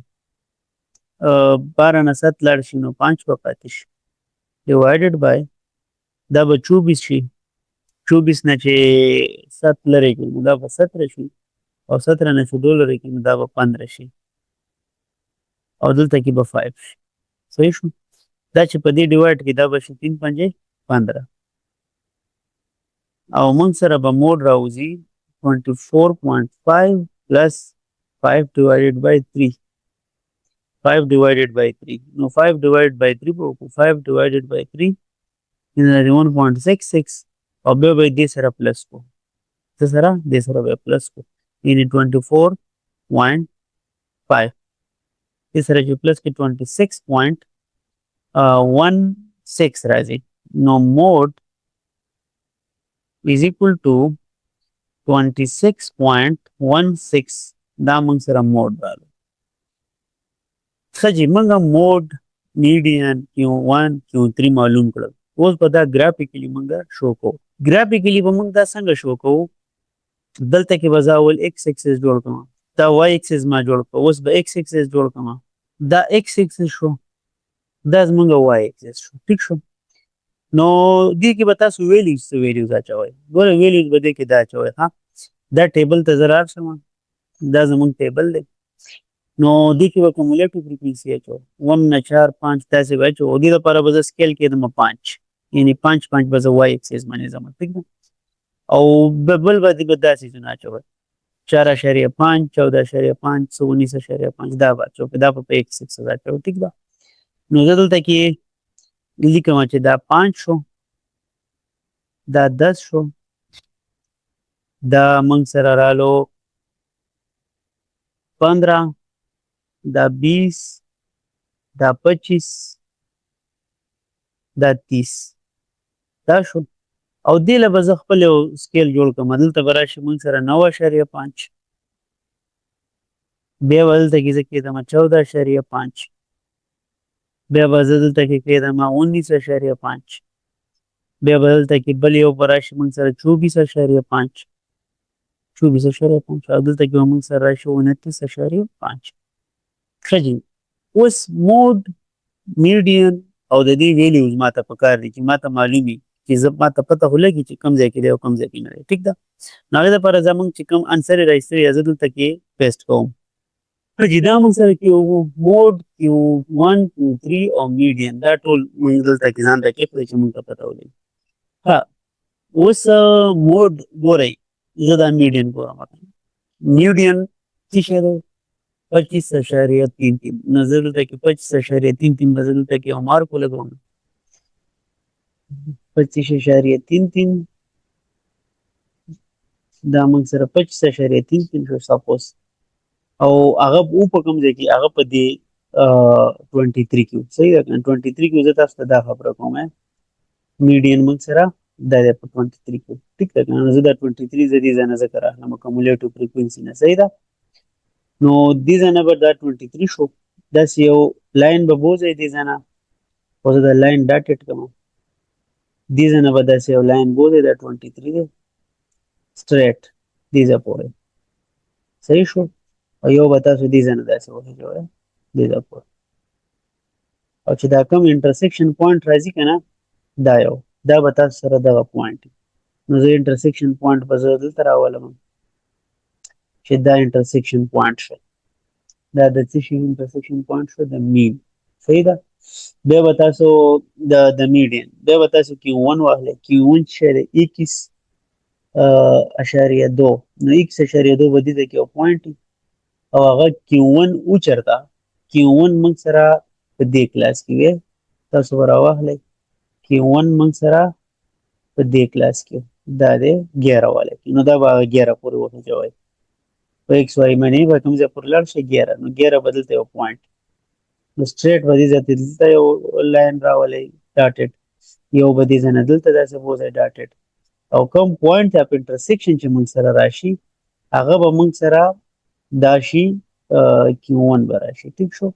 12 نه 7 لاړ شي نو 5 به پاتې شي ډیوایډډ بای دا به 24 شي 24 نه چې 7 لرې کړو نو دا به 17 شي او 17 نه چې 2 لرې کړو نو دا به 15 شي او دلته کې به 5 شي صحیح شو دا چې په دې ډیوایډ کې دا به شي 3 5 15 او موږ سره به موډ راوځي 24.5 plus 5 divided by 3 5 divided by 3 نو 5 divided by 3 به وکړو 5 divided by 3 1.66 او بیا به دې سره پلس کو څه سره دې سره به پلس کو یعنې 24.5 دې سره چې پلس کې 26.16 راځي نو موډ is equal to 26.16 دا موږ سره موډ رالو ښه جي موږ موډ میډین Q1 Q3 معلوم کړل اوس به دا ګرافیکلی موږ شو کوو ګرافیکلی به موږ دا څنګه شو کوو دلته کې به زه اول ایکس اکسس جوړ کړم دا وای اکسس ما جوړ کړ اوس به ایکس اکسس جوړ کړم دا ایکس اکسس شو دا زموږ وای اکسس شو ټیک شو نو دې کې به تاسو ویلیوز اچوئ ګوره ویلیوز به دې کې دا اچوئ ها دا ټیبل ته زه راشم دا زموږ ټیبل دی نو دې کې به کومولیټیو فریکوینسي اچوئ 1 نه 4 5 داسې به اچوو او دې لپاره به زه سکیل کېدم 5 یعنې 5 به زه وای اکسس باندې ځم ټیک ده او بل به دې به دا څیزونه اچوئ 4.5 14.5 19.5 دا به اچوئ دا به په ایکس اکسس اچوئ ټیک ده نو زه دلته کې لیکم چې دا 5 شو دا 10 شو دا موږ سره رالو 15 دا 20 دا 25 دا 30 دا شو او دې له به زه خپل یو سکیل جوړ کړم دلته به راشي موږ سره 9.5 بیا به دلته کې زه کېدم 14.5 بیا به زه دلته کې کېدم 19.5 بیا به دلته کې بل یو به راشي موږ سره 24.5 او دلته کې به موږ سره راشي 29.5 ښه جي اوس موډ میډین او د دې ویلیوز ما ته پکار دي چې ما ته معلوم وي چې ما ته پته خو لګي چې کوم ځای کې دی او کوم ځای کې نه دی ټیک ده نو هغې دپاره زموږ چې کوم انسر یې راایستلی زه دلته کې پیسټ کوم ښه جي دا موږ سره کې موډ Q1 Q3 او میډین دا ټول موږ دلته کې ځان ته کېښودی چې موږ ته پته ولګي ها اوس موډ ګورئ زه دا میډین ګورم میډین څه شی دی 25.33 نو زه دلته کې 25.33 به زه دلته کې یو مارک ولګوم 25.33 دا موږ سره 25.33 شو سپوز او هغه په کوم ځای کې هغه په دې 23 کې صحیح ده 23 کې زه تاسو ته دا خبره کوم میډین موږ سره دا دی په 23 کې ټیک ده که نه زه دا 23 زه دې ځای نه ذکر اخلم کومولیټیو فریکوینسي نه صحیح ده نو دې ځای نه به دا 23 شو داسې یو لاین به بوځئ دې ځای نه اوس دا لاین ډاټډ کړم دې ځای نه به داسې یو لاین بوځئ دا 23 دی سټریټ دې ځای پورې صحیح شو او یو به تاسو دې ځای نه داسې وخېژوئ دې ځای پورې او چې دا کوم انټرسیکشن پوینټ راځي که نه دا یو دا به تاسو سره دغه پوینټ نو زه انټرسیکشن پوینټ به زه دلته راولم چې دا انټرسیکشن پوینټ شو دا د څه شي انټرسیکشن پوینټ شو د مین صحیح ده بیا به تاسو د میډین بیا به تاسو Q1 واخلئ Q1 چې دی x اشاریه 2 نو x اشاریه 2 به دې ځای کې یو پوینټ وي او هغه Q1 اوچرته Q1 موږ سره په دې کلاس کې وی تاسو به راواخلئ Q1 موږ سره په دې کلاس کې دا دی 11 والا کې نو دا به 11 پورې وخېژوئ په ایکس واي باندې به کوم ځای پورې لاړ شي 11 نو 11 به دلته یو پوینټ نو سټریټ به دې ځای ته دلته یو لاین راولئ ډاټډ یو به دې ځای نه دلته داسې بوځئ ډاټډ او کوم پوینټ اف انټرسیکشن چې موږ سره راشي هغه به موږ سره دا شي Q1 به راشي ټیک شو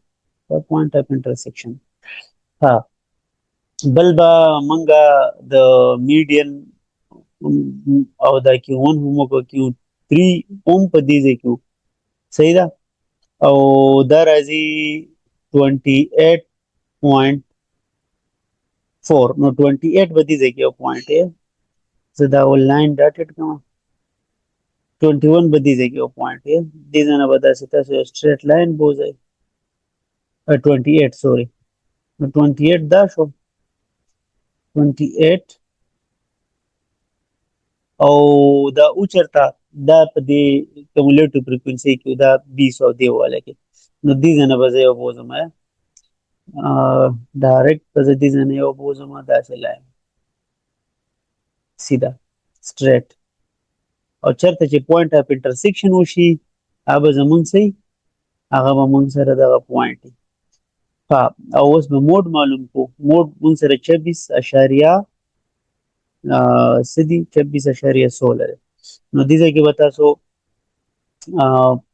دا پوینټ اف انټرسیکشن ها بل به موږ د میډین او دا Q1 هم وکړو Q3 هم په دې ځای کې صحیح ده او دا راځي 28.4 نو 28 به دې ځای کې یو پوینټ دی زه دا ول لاین ډاټډ کوم 21 به دې ځای کې یو پوینټ دی دې ځای نه به داسې تاسو یو سټریټ لاین بوځئ 28 سوري نو 28 دا شو 28 او دا اوچرته دا په دې کومولیټیو فریکوینسي کې دا 20 او دی والا کې نو دې ځای نه به زه یو بوځم ډایرکټ به زه دې ځای نه یو بوځم داسې لاین سیده سټریټ او چېرته چې پوینټ اف انټرسیکشن وشي هغه به زموږ صحیح هغه به موږ سره دغه پوینټ وي ها او اوس به موډ معلوم کړو موډ موږ سره 26 اشاریه څه دي 26 اشاریه 16 دی نو دې ځای کې به تاسو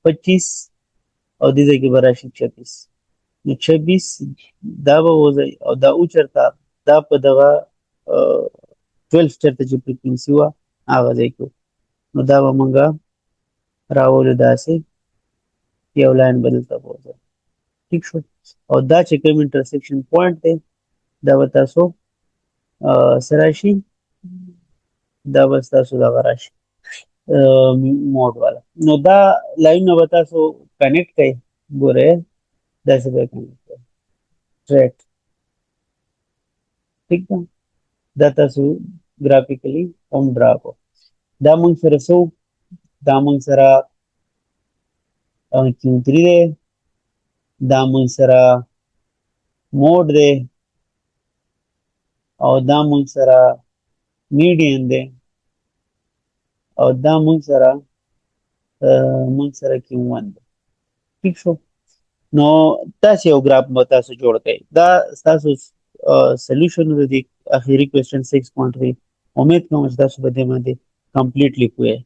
25 او دې ځای کې به راشي 26 نو 26 دا به وځئ او دا اوچرته دا په دغه 12 چېرته چې فریکوینسي وه هغه ځای کې نو دا به موږ راولو داسې یو لاین به دلته بوځئ ټیک شو او دا چې کوم انټرسیکشن پوینټ دی دا به تاسو څه راشي دا به ستاسو دغه راشي موډ والا نو دا لاینونه به تاسو کنیکټ کړئ ګورئ داسې به کنیکټ کړئ سټریټ ټیک ده دا تاسو ګرافیکلی هم ډرا کړو دا موږ سره څه دا موږ سره Q3 دی دا موږ سره موډ دی او دا موږ سره میډین دی او دا موږ سره Q1 دی ټیک شو نو تاسو یو ګراف به تاسو جوړ کړئ دا تاسو سولوشن د دې اخیری کوېسچن 6.3 امید کوم چې تاسو به دې باندې کمپلیټلی پوهه